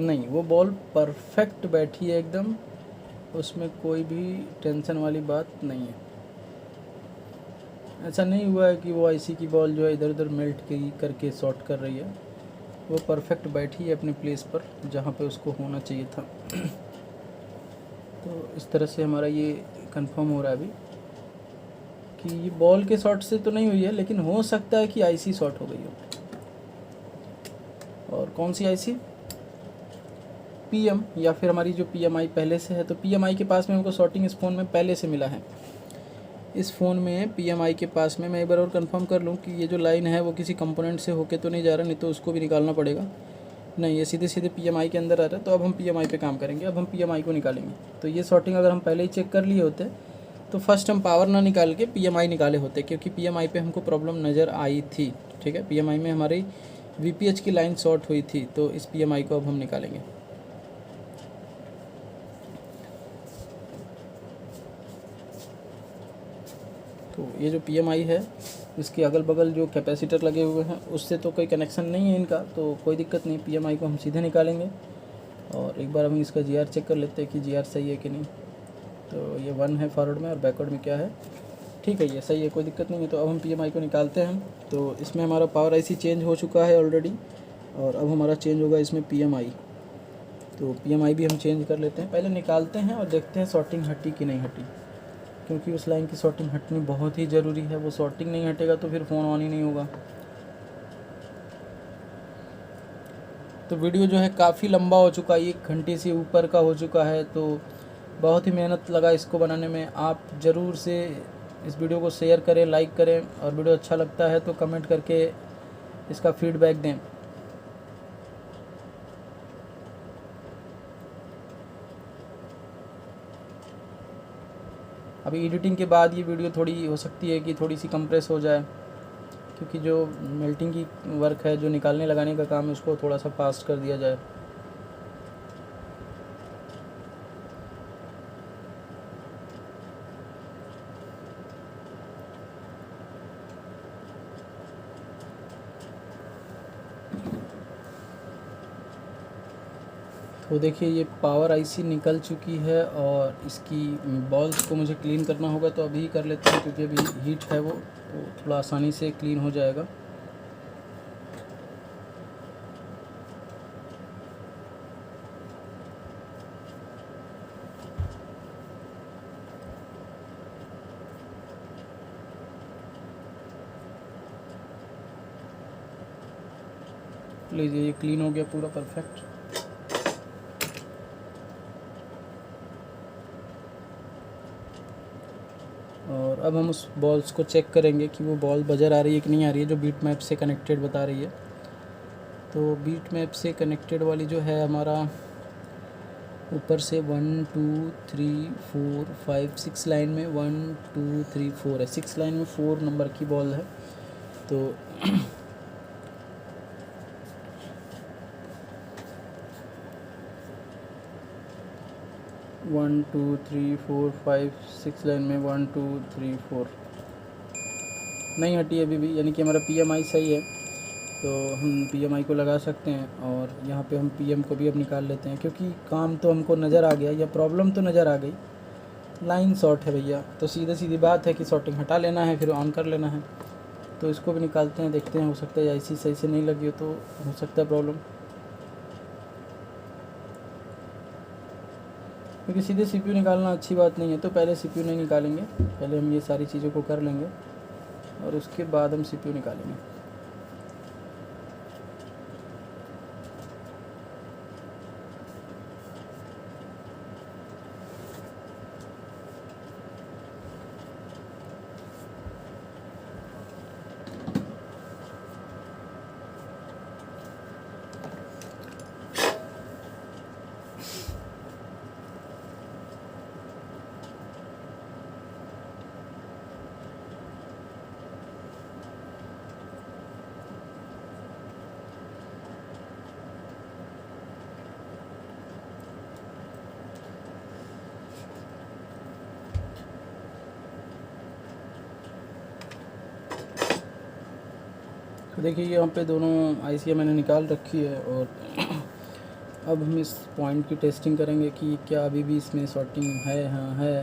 नहीं, वो बॉल परफेक्ट बैठी है एकदम, उसमें कोई भी टेंशन वाली बात नहीं है। ऐसा नहीं हुआ है कि वो आईसी की बॉल जो है इधर उधर मेल्ट करके शॉर्ट कर रही है। वो परफेक्ट बैठी है अपने प्लेस पर, जहाँ पे उसको होना चाहिए था। तो इस तरह से हमारा ये कंफर्म हो रहा है अभी कि ये बॉल के शॉर्ट से तो नहीं हुई है, लेकिन हो सकता है कि आईसी शॉर्ट हो गई हो। और कौन सी आईसी? पीएम, या फिर हमारी जो पीएमआई पहले से है। तो पीएमआई के पास में हमको शॉर्टिंग इस फ़ोन में पहले से मिला है। इस फ़ोन में पीएमआई के पास में, मैं एक बार और कंफर्म कर लूँ कि ये जो लाइन है वो किसी कंपोनेंट से होके तो नहीं जा रहा, नहीं तो उसको भी निकालना पड़ेगा। नहीं, ये सीधे सीधे पीएमआई के अंदर आ रहा है। तो अब हम पीएमआई पे काम करेंगे, अब हम पीएमआई को निकालेंगे। तो ये शॉर्टिंग अगर हम पहले ही चेक कर लिए होते तो फर्स्ट हम पावर ना निकाल के पीएमआई निकाले होते, क्योंकि पीएमआई पे हमको प्रॉब्लम नज़र आई थी। ठीक है, पीएमआई में हमारी वीपीएच की लाइन शॉर्ट हुई थी, तो इस पीएमआई को अब हम निकालेंगे। तो ये जो पीएमआई है, इसके अगल बगल जो कैपेसिटर लगे हुए हैं उससे तो कोई कनेक्शन नहीं है इनका, तो कोई दिक्कत नहीं। पीएमआई को हम सीधे निकालेंगे। और एक बार हम इसका जीआर चेक कर लेते हैं कि जीआर सही है कि नहीं। तो ये 1 है फॉरवर्ड में, और बैकवर्ड में क्या है? ठीक है, ये सही है, कोई दिक्कत नहीं है। तो अब हम पीएमआई को निकालते हैं। तो इसमें हमारा पावर आईसी चेंज हो चुका है ऑलरेडी, और अब हमारा चेंज होगा इसमें पीएमआई। तो पीएमआई भी हम चेंज कर लेते हैं। पहले निकालते हैं और देखते हैं शॉर्टिंग हटी कि नहीं हटी, क्योंकि उस लाइन की शॉर्टिंग हटनी बहुत ही ज़रूरी है। वो शॉर्टिंग नहीं हटेगा तो फिर फ़ोन ऑन ही नहीं होगा। तो वीडियो जो है काफ़ी लंबा हो चुका है, 1 घंटे से ऊपर का हो चुका है। तो बहुत ही मेहनत लगा इसको बनाने में। आप ज़रूर से इस वीडियो को शेयर करें, लाइक करें, और वीडियो अच्छा लगता है तो कमेंट करके इसका फीडबैक दें। अभी एडिटिंग के बाद ये वीडियो थोड़ी हो सकती है कि थोड़ी सी कंप्रेस हो जाए, क्योंकि जो मेल्टिंग की वर्क है, जो निकालने लगाने का काम है, उसको थोड़ा सा फास्ट कर दिया जाए। तो देखिए ये पावर आईसी निकल चुकी है, और इसकी बॉल्स को मुझे क्लीन करना होगा, तो अभी कर लेते हैं, क्योंकि अभी हीट है वो, तो थोड़ा आसानी से क्लीन हो जाएगा। लीजिए, ये क्लीन हो गया पूरा परफेक्ट। और अब हम उस बॉल्स को चेक करेंगे कि वो बॉल बजर आ रही है कि नहीं आ रही है, जो बीट मैप से कनेक्टेड बता रही है। तो बीट मैप से कनेक्टेड वाली जो है हमारा ऊपर से 1 2 3 4 5 6 लाइन में 1 2 3 4 है। 6 लाइन में 4 नंबर की बॉल है। तो 1 2 3 4 5 6 लाइन में 1 2 3 4 नहीं हटी अभी भी, यानी कि हमारा पीएमआई सही है। तो हम पीएमआई को लगा सकते हैं, और यहाँ पे हम पीएम को भी अब निकाल लेते हैं, क्योंकि काम तो हमको नज़र आ गया, या प्रॉब्लम तो नज़र आ गई। लाइन शॉर्ट है भैया, तो सीधी सीधी बात है कि शॉर्टिंग हटा लेना है, फिर ऑन कर लेना है। तो इसको भी निकालते हैं, देखते हैं, हो सकता है आईसी सही से नहीं लगी हो, तो हो सकता है प्रॉब्लम। क्योंकि सीधे सीपीयू निकालना अच्छी बात नहीं है, तो पहले सीपीयू नहीं निकालेंगे, पहले हम ये सारी चीज़ों को कर लेंगे, और उसके बाद हम सीपीयू निकालेंगे। तो देखिए यहाँ पे दोनों आईसी मैंने निकाल रखी है, और अब हम इस पॉइंट की टेस्टिंग करेंगे कि क्या अभी भी इसमें शॉर्टिंग है। हाँ है,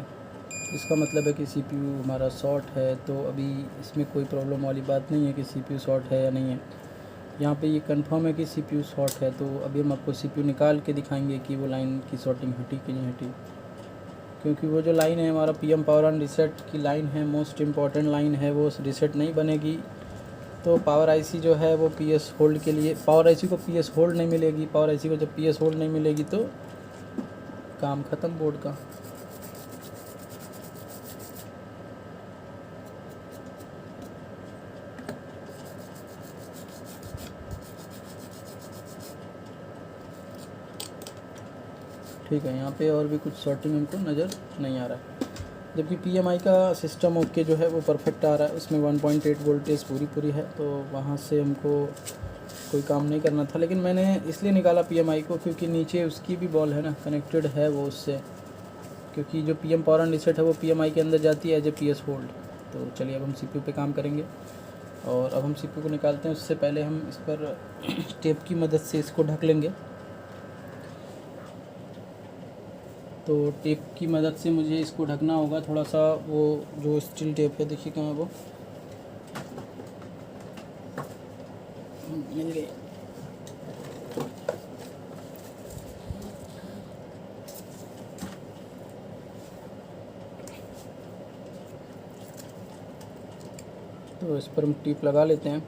इसका मतलब है कि सीपीयू हमारा शॉर्ट है। तो अभी इसमें कोई प्रॉब्लम वाली बात नहीं है कि सीपीयू शॉर्ट है या नहीं है। यहाँ पे ये कंफर्म है कि सीपीयू शॉर्ट है। तो अभी हम आपको सीपीयू निकाल के दिखाएंगे कि वो लाइन की शॉर्टिंग हटी कि नहीं हटी। क्योंकि वो जो लाइन है हमारा पीएम पावर ऑन रीसेट की लाइन है, मोस्ट इम्पॉर्टेंट लाइन है, वो रीसेट नहीं बनेगी तो पावर आईसी जो है वो पीएस होल्ड के लिए, पावर आईसी को पीएस होल्ड नहीं मिलेगी। पावर आईसी को जब पीएस होल्ड नहीं मिलेगी तो काम ख़त्म बोर्ड का। ठीक है, यहाँ पे और भी कुछ सॉर्टिंग हमको नज़र नहीं आ रहा है, जबकि पीएमआई का सिस्टम ओके जो है वो परफेक्ट आ रहा है। उसमें 1.8 वोल्टेज पूरी है, तो वहाँ से हमको कोई काम नहीं करना था। लेकिन मैंने इसलिए निकाला पीएमआई को क्योंकि नीचे उसकी भी बॉल है ना, कनेक्टेड है वो उससे, क्योंकि जो पीएम पावर ऑन रीसेट है वो पीएमआई के अंदर जाती है एज ए पीएस होल्ड। तो चलिए अब हम सीपीयू पे काम करेंगे और अब हम सीपीयू को निकालते हैं। उससे पहले हम इस पर टेप की मदद से इसको ढक लेंगे। तो टेप की मदद से मुझे इसको ढकना होगा थोड़ा सा। वो जो स्टील टेप है, देखिए कहाँ है वो, मिल गई। तो इस पर हम टेप लगा लेते हैं।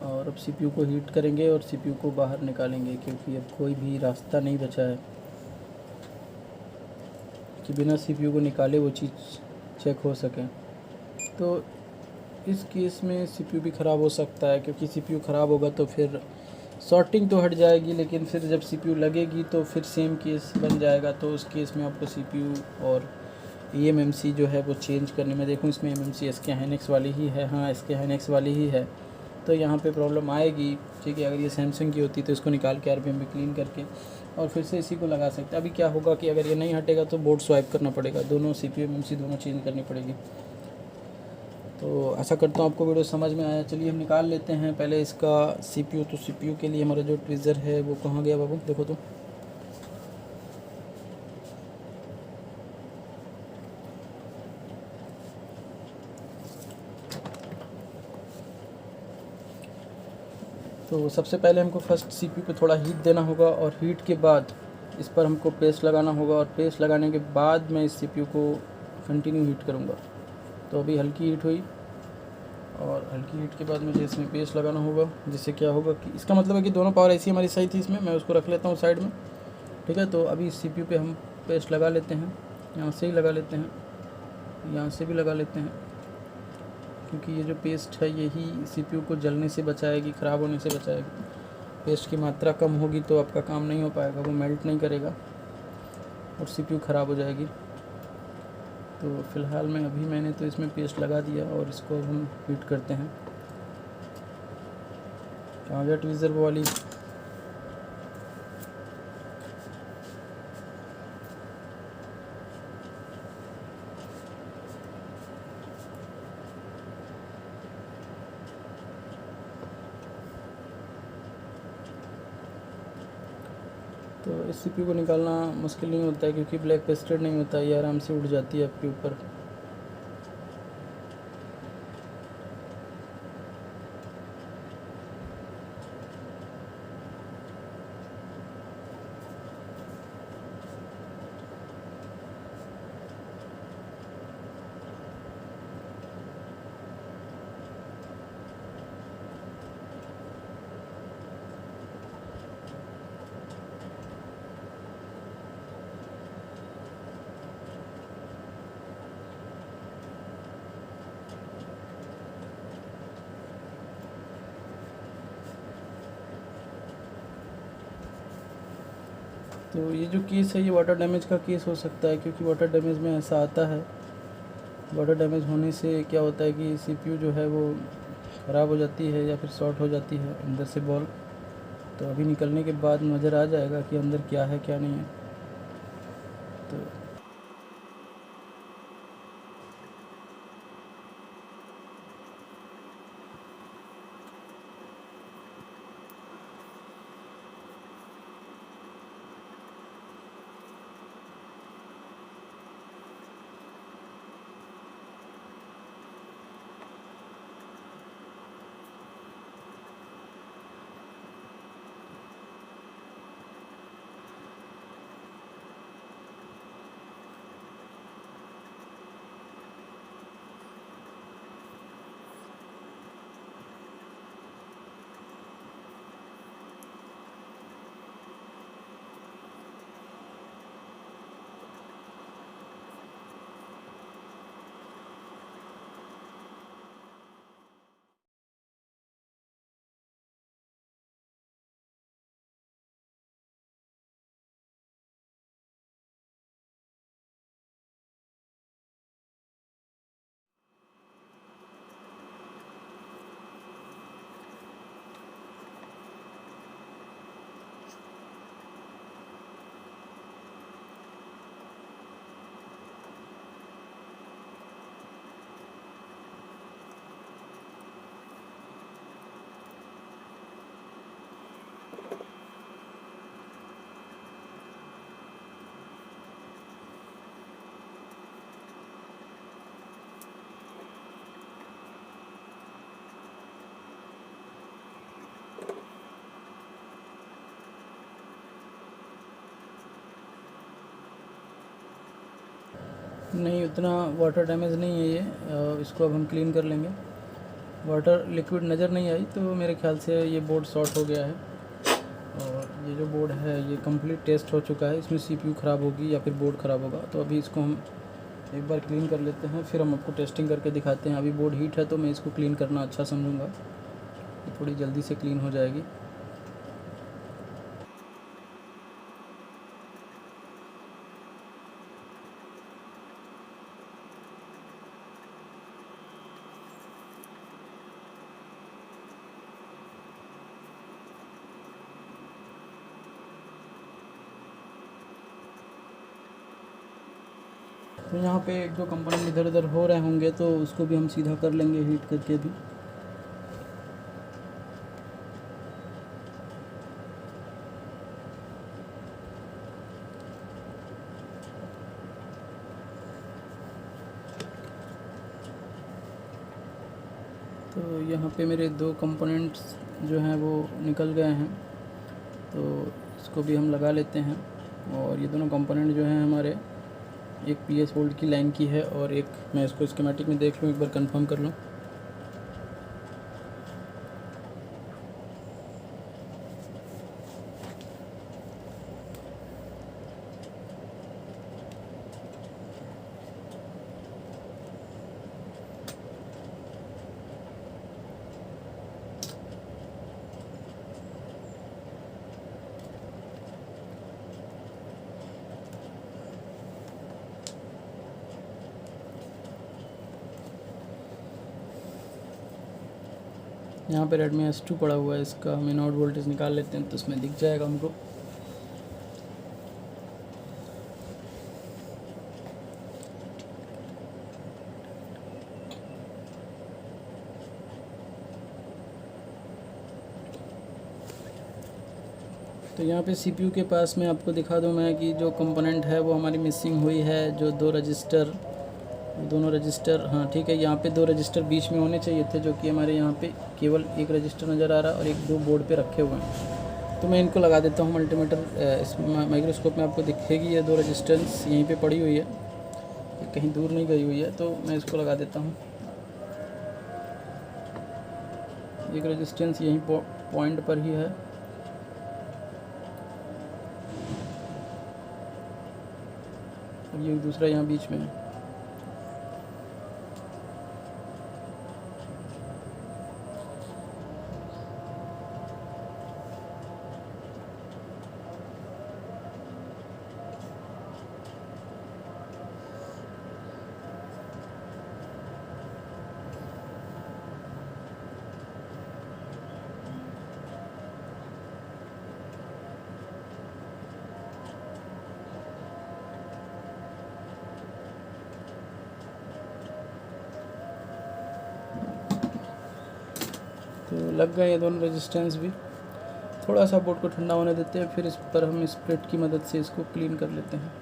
और अब सीपीयू को हीट करेंगे और सीपीयू को बाहर निकालेंगे, क्योंकि अब कोई भी रास्ता नहीं बचा है कि बिना सीपीयू को निकाले वो चीज़ चेक हो सके। तो इस केस में सीपीयू भी ख़राब हो सकता है, क्योंकि सीपीयू ख़राब होगा तो फिर सॉर्टिंग तो हट जाएगी, लेकिन फिर जब सीपीयू लगेगी तो फिर सेम केस बन जाएगा। तो उस केस में आपको सीपीयू और eMMC जो है वो चेंज करने में, देखूँ इसमें eMMC SK हाइनेक्स वाली ही है, हाँ SK हाइनेक्स वाली ही है, तो यहाँ पे प्रॉब्लम आएगी। ठीक है, अगर ये सैमसंग की होती तो इसको निकाल के RPM में क्लीन करके और फिर से इसी को लगा सकते। अभी क्या होगा कि अगर ये नहीं हटेगा तो बोर्ड स्वाइप करना पड़ेगा, दोनों CPU eMMC दोनों चेंज करनी पड़ेगी। तो आशा करता हूँ आपको वीडियो समझ में आया। चलिए हम निकाल लेते हैं पहले इसका CPU। तो CPU के लिए हमारा जो ट्विज़र है वो कहाँ गया बाबू, देखो तो सबसे पहले हमको फर्स्ट CPU पे थोड़ा हीट देना होगा और हीट के बाद इस पर हमको पेस्ट लगाना होगा और पेस्ट लगाने के बाद मैं इस CPU को कंटिन्यू हीट करूँगा। तो अभी हल्की हीट हुई और हल्की हीट के बाद मुझे इसमें पेस्ट लगाना होगा, जिससे क्या होगा कि इसका मतलब है कि दोनों पावर आईसी हमारी सही थी इसमें। मैं उसको रख लेता हूँ साइड में। ठीक है, तो अभी इस CPU पे हम पेस्ट लगा लेते हैं। यहाँ से ही लगा लेते हैं, यहाँ से भी लगा लेते हैं, क्योंकि ये जो पेस्ट है यही CPU को जलने से बचाएगी, ख़राब होने से बचाएगी। पेस्ट की मात्रा कम होगी तो आपका काम नहीं हो पाएगा, वो मेल्ट नहीं करेगा और CPU ख़राब हो जाएगी। तो फ़िलहाल में अभी मैंने तो इसमें पेस्ट लगा दिया और इसको हम हीट करते हैं। कहाँ गया ट्विज़र वो वाली, तो इस CPU को निकालना मुश्किल नहीं होता है, क्योंकि ब्लैक पेस्टेड नहीं होता, ये आराम से उड़ जाती है आपके ऊपर। तो ये जो केस है ये वाटर डैमेज का केस हो सकता है, क्योंकि वाटर डैमेज में ऐसा आता है। वाटर डैमेज होने से क्या होता है कि CPU जो है वो ख़राब हो जाती है या फिर शॉर्ट हो जाती है अंदर से बॉल। तो अभी निकलने के बाद नज़र आ जाएगा कि अंदर क्या है क्या नहीं है। तो नहीं, उतना वाटर डैमेज नहीं है ये। इसको अब हम क्लीन कर लेंगे। वाटर लिक्विड नज़र नहीं आई, तो मेरे ख्याल से ये बोर्ड शॉर्ट हो गया है। और ये जो बोर्ड है ये कंप्लीट टेस्ट हो चुका है, इसमें सीपीयू ख़राब होगी या फिर बोर्ड ख़राब होगा। तो अभी इसको हम एक बार क्लीन कर लेते हैं, फिर हम आपको टेस्टिंग करके दिखाते हैं। अभी बोर्ड हीट है तो मैं इसको क्लीन करना अच्छा समझूंगा, ये थोड़ी जल्दी से क्लीन हो जाएगी। तो यहाँ पे एक दो कंपोनेंट इधर उधर हो रहे होंगे, तो उसको भी हम सीधा कर लेंगे हीट करके भी। तो यहाँ पे मेरे दो कंपोनेंट्स जो हैं वो निकल गए हैं, तो इसको भी हम लगा लेते हैं। और ये दोनों कंपोनेंट जो हैं हमारे, एक PS वोल्ट की लाइन की है और एक, मैं इसको स्कीमेटिक में देख लूँ, एक बार कंफर्म कर लूँ। यहाँ पे Redmi S2 पड़ा हुआ है, इसका हम इन आउट वोल्टेज निकाल लेते हैं तो इसमें दिख जाएगा हमको। तो यहाँ पे CPU के पास में आपको दिखा दूँ मैं कि जो कंपोनेंट है वो हमारी मिसिंग हुई है, जो दोनों रजिस्टर, हाँ ठीक है, यहाँ पे दो रजिस्टर बीच में होने चाहिए थे, जो कि हमारे यहाँ पे केवल एक रजिस्टर नज़र आ रहा है और एक दो बोर्ड पे रखे हुए हैं। तो मैं इनको लगा देता हूँ मल्टीमीटर। इस माइक्रोस्कोप में आपको दिखेगी ये दो रजिस्टेंस यहीं पे पड़ी हुई है, कहीं दूर नहीं गई हुई है, तो मैं इसको लगा देता हूँ। एक रजिस्टेंस यहीं पॉइंट पर ही है, ये दूसरा यहाँ बीच में है। तो लग गए ये दोनों रेजिस्टेंस भी। थोड़ा सा बोर्ड को ठंडा होने देते हैं, फिर इस पर हम स्प्लिट की मदद से इसको क्लीन कर लेते हैं।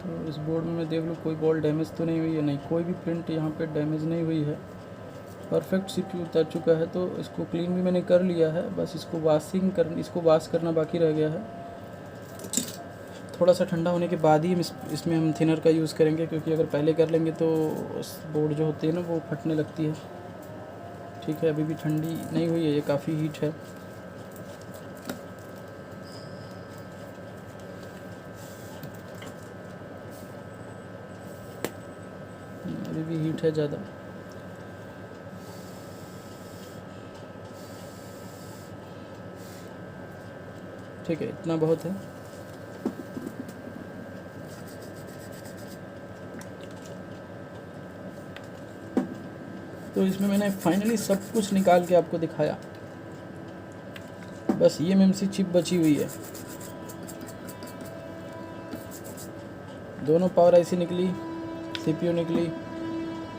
तो इस बोर्ड में मैं देख लूँ कोई बॉल डैमेज तो नहीं हुई है, नहीं कोई भी प्रिंट यहाँ पे डैमेज नहीं हुई है, परफेक्ट CPU उतर चुका है। तो इसको क्लीन भी मैंने कर लिया है, बस इसको वाश करना बाकी रह गया है। थोड़ा सा ठंडा होने के बाद ही इसमें हम थिनर का यूज़ करेंगे, क्योंकि अगर पहले कर लेंगे तो बोर्ड जो होती है ना वो फटने लगती है। ठीक है, अभी भी ठंडी नहीं हुई है, ये काफ़ी हीट है। अभी भी हीट है ज़्यादा। ठीक है, इतना बहुत है। तो इसमें मैंने फाइनली सब कुछ निकाल के आपको दिखाया, बस ये एमएमसी चिप बची हुई है। दोनों पावर आईसी निकली, सीपीयू निकली।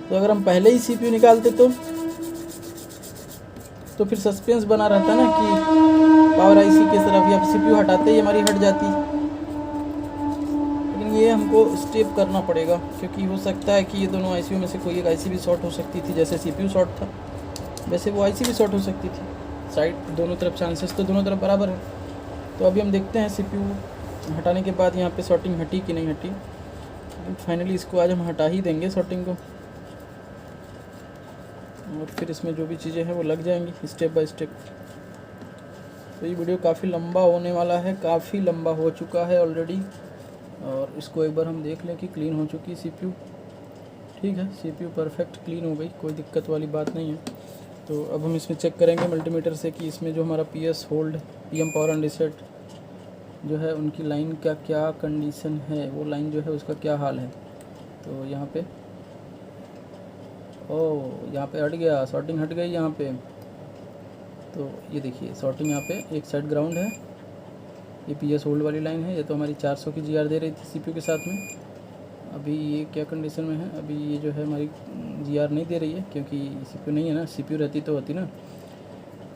तो अगर हम पहले ही सीपीयू निकालते तो फिर सस्पेंस बना रहता ना कि पावर आईसी की तरफ, या सीपीयू हटाते ही हमारी हट जाती। लेकिन ये हमको स्टेप करना पड़ेगा, क्योंकि हो सकता है कि ये दोनों आईसीयू में से कोई एक आईसी भी शॉर्ट हो सकती थी। जैसे सीपीयू शॉर्ट था, वैसे वो आईसी भी शॉर्ट हो सकती थी। साइड दोनों तरफ चांसेस तो दोनों तरफ बराबर है। तो अभी हम देखते हैं CPU हटाने के बाद यहाँ पे शॉर्टिंग हटी कि नहीं हटी। फाइनली इसको आज हम हटा ही देंगे शॉर्टिंग को, और फिर इसमें जो भी चीज़ें हैं वो लग जाएंगी स्टेप बाय स्टेप। तो ये वीडियो काफ़ी लंबा होने वाला है, काफ़ी लंबा हो चुका है ऑलरेडी। और इसको एक बार हम देख लें कि क्लीन हो चुकी CPU। ठीक है, CPU परफेक्ट क्लीन हो गई, कोई दिक्कत वाली बात नहीं है। तो अब हम इसमें चेक करेंगे मल्टीमीटर से कि इसमें जो हमारा PS hold, PM power and reset जो है उनकी लाइन का क्या कंडीशन है, वो लाइन जो है उसका क्या हाल है। तो यहाँ पे यहाँ पे हट गया, शॉर्टिंग हट गई यहाँ पे। तो ये देखिए शॉर्टिंग यहाँ पे एक साइड ग्राउंड है, ये PS होल्ड वाली लाइन है। ये तो हमारी 400 की GR दे रही थी CPU के साथ में। अभी ये क्या कंडीशन में है, अभी ये जो है हमारी GR नहीं दे रही है क्योंकि CPU नहीं है ना, CPU रहती तो होती ना।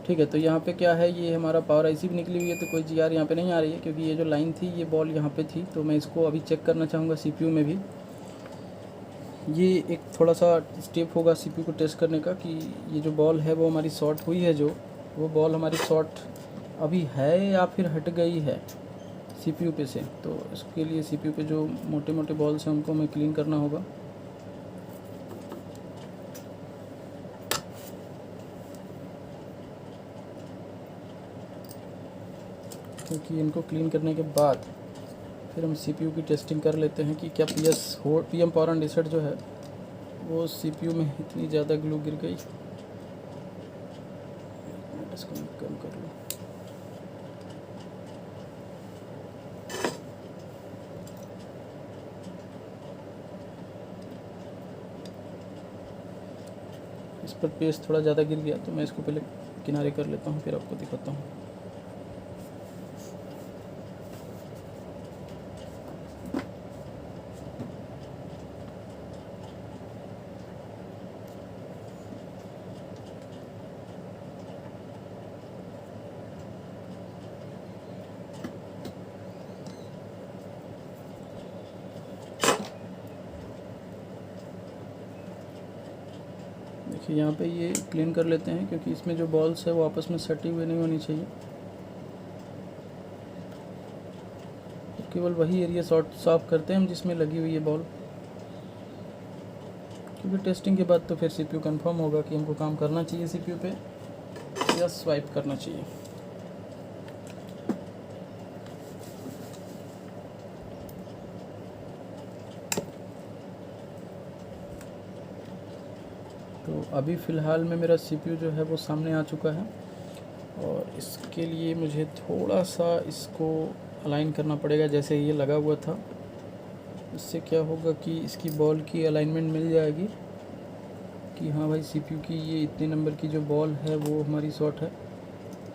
ठीक है, तो यहाँ पे क्या है, ये हमारा पावर IC भी निकली हुई है, तो कोई GR यहाँ पे नहीं आ रही है क्योंकि ये जो लाइन थी ये बॉल यहाँ पे थी। तो मैं इसको अभी चेक करना चाहूँगा CPU में भी। ये एक थोड़ा सा स्टेप होगा CPU को टेस्ट करने का कि ये जो बॉल है वो हमारी शॉर्ट हुई है, जो वो बॉल हमारी शॉर्ट अभी है या फिर हट गई है CPU पे से। तो इसके लिए CPU पे जो मोटे मोटे बॉल्स हैं उनको हमें क्लीन करना होगा। क्योंकि इनको क्लीन करने के बाद फिर हम CPU की टेस्टिंग कर लेते हैं कि क्या PM पावर एंड रीसेट जो है वो CPU में इतनी ज़्यादा ग्लू गिर गई। इसको मैं कम कर लूँ। इस पर पेस्ट थोड़ा ज़्यादा गिर गया तो मैं इसको पहले किनारे कर लेता हूँ, फिर आपको दिखाता हूँ। देखिए यहाँ पे ये क्लीन कर लेते हैं क्योंकि इसमें जो बॉल्स है वो आपस में सटी हुई नहीं होनी चाहिए। तो केवल वही एरिया साफ करते हैं हम जिसमें लगी हुई है बॉल, क्योंकि टेस्टिंग के बाद तो फिर CPU कंफर्म होगा कि हमको काम करना चाहिए CPU पे या स्वाइप करना चाहिए। तो अभी फ़िलहाल में मेरा CPU जो है वो सामने आ चुका है, और इसके लिए मुझे थोड़ा सा इसको अलाइन करना पड़ेगा जैसे ये लगा हुआ था। इससे क्या होगा कि इसकी बॉल की अलाइनमेंट मिल जाएगी कि हाँ भाई CPU की ये इतने नंबर की जो बॉल है वो हमारी शॉट है।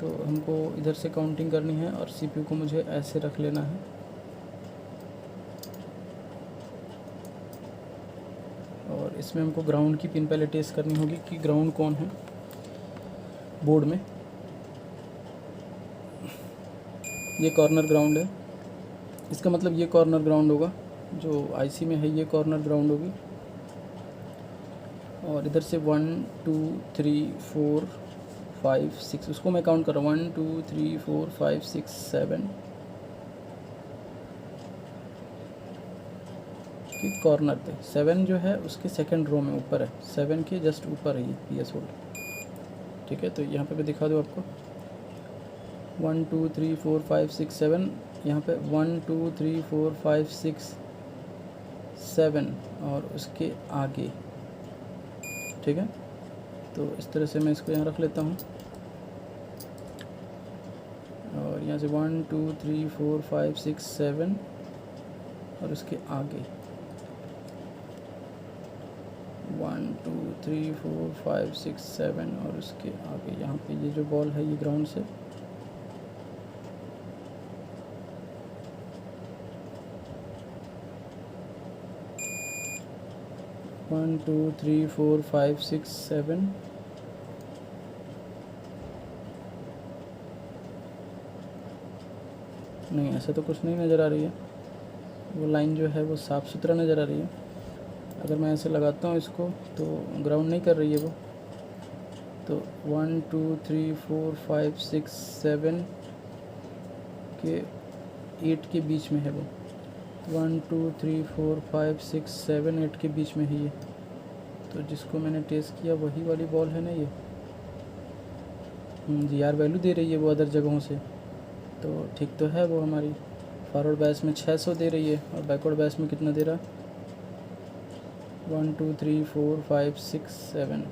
तो हमको इधर से काउंटिंग करनी है और CPU को मुझे ऐसे रख लेना है। और इसमें हमको ग्राउंड की पिन पहले टेस्ट करनी होगी कि ग्राउंड कौन है बोर्ड में। ये कॉर्नर ग्राउंड है, इसका मतलब ये कॉर्नर ग्राउंड होगा, जो IC में है ये कॉर्नर ग्राउंड होगी। और इधर से 1 2 3 4 5 6, उसको मैं काउंट कर रहा हूँ 1 2 3 4 5 6 7 कि कॉर्नर पे 7 जो है उसके सेकंड रो में ऊपर है, 7 के जस्ट ऊपर है ये PS होल्ड। ठीक है, तो यहाँ पे मैं दिखा दूँ आपको 1 2 3 4 5 6 7, यहाँ पे 1 2 3 4 5 6 7 और उसके आगे। ठीक है, तो इस तरह से मैं इसको यहाँ रख लेता हूँ। और यहाँ से 1 2 3 4 5 6 7 और उसके आगे 1 2 3 4 5 6 7 और उसके आगे। यहाँ पे ये जो बॉल है ये ग्राउंड से 1 2 3 4 5 6 7 नहीं, ऐसा तो कुछ नहीं नज़र आ रही है। वो लाइन जो है वो साफ़ सुथरा नज़र आ रही है। अगर मैं ऐसे लगाता हूँ इसको तो ग्राउंड नहीं कर रही है वो, तो 1 2 3 4 5 6 7 के 8 के बीच में है वो। 1 2 3 4 5 6 7 8 के बीच में है ये। तो जिसको मैंने टेस्ट किया वही वाली बॉल है ना ये। जी आर वैल्यू दे रही है वो अदर जगहों से, तो ठीक तो है वो हमारी। फॉरवर्ड बैस में 600 दे रही है और बैकवर्ड बैस में कितना दे रहा है 1 2 3 4 5 6 7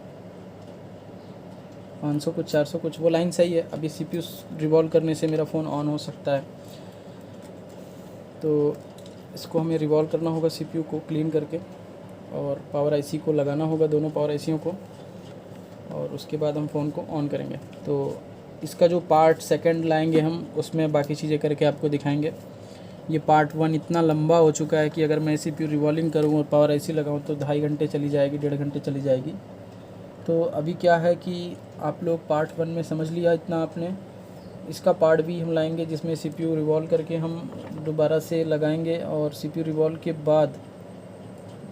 500 कुछ 400 कुछ, वो लाइन सही है। अभी CPU रिवॉल्व करने से मेरा फ़ोन ऑन हो सकता है, तो इसको हमें रिवॉल्व करना होगा CPU को क्लीन करके, और पावर IC को लगाना होगा, दोनों पावर ICयों को, और उसके बाद हम फ़ोन को ऑन करेंगे। तो इसका जो पार्ट सेकंड लाएंगे हम, उसमें बाकी चीज़ें करके आपको दिखाएंगे। ये पार्ट 1 इतना लंबा हो चुका है कि अगर मैं CPU रिवॉल्विंग करूँ और पावर IC लगाऊँ तो 2.5 घंटे चली जाएगी, 1.5 घंटे चली जाएगी। तो अभी क्या है कि आप लोग पार्ट 1 में समझ लिया इतना आपने, इसका पार्ट भी हम लाएंगे जिसमें CPU रिवॉल्व करके हम दोबारा से लगाएंगे, और CPU रिवॉल्व के बाद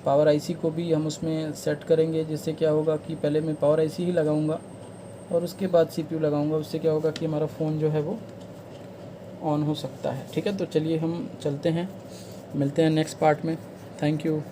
पावर IC को भी हम उसमें सेट करेंगे। जिससे क्या होगा कि पहले मैं पावर IC ही लगाऊंगा और उसके बाद CPU लगाऊंगा। उससे क्या होगा कि हमारा फ़ोन जो है वो ऑन हो सकता है। ठीक है, तो चलिए हम चलते हैं, मिलते हैं नेक्स्ट पार्ट में। Thank you.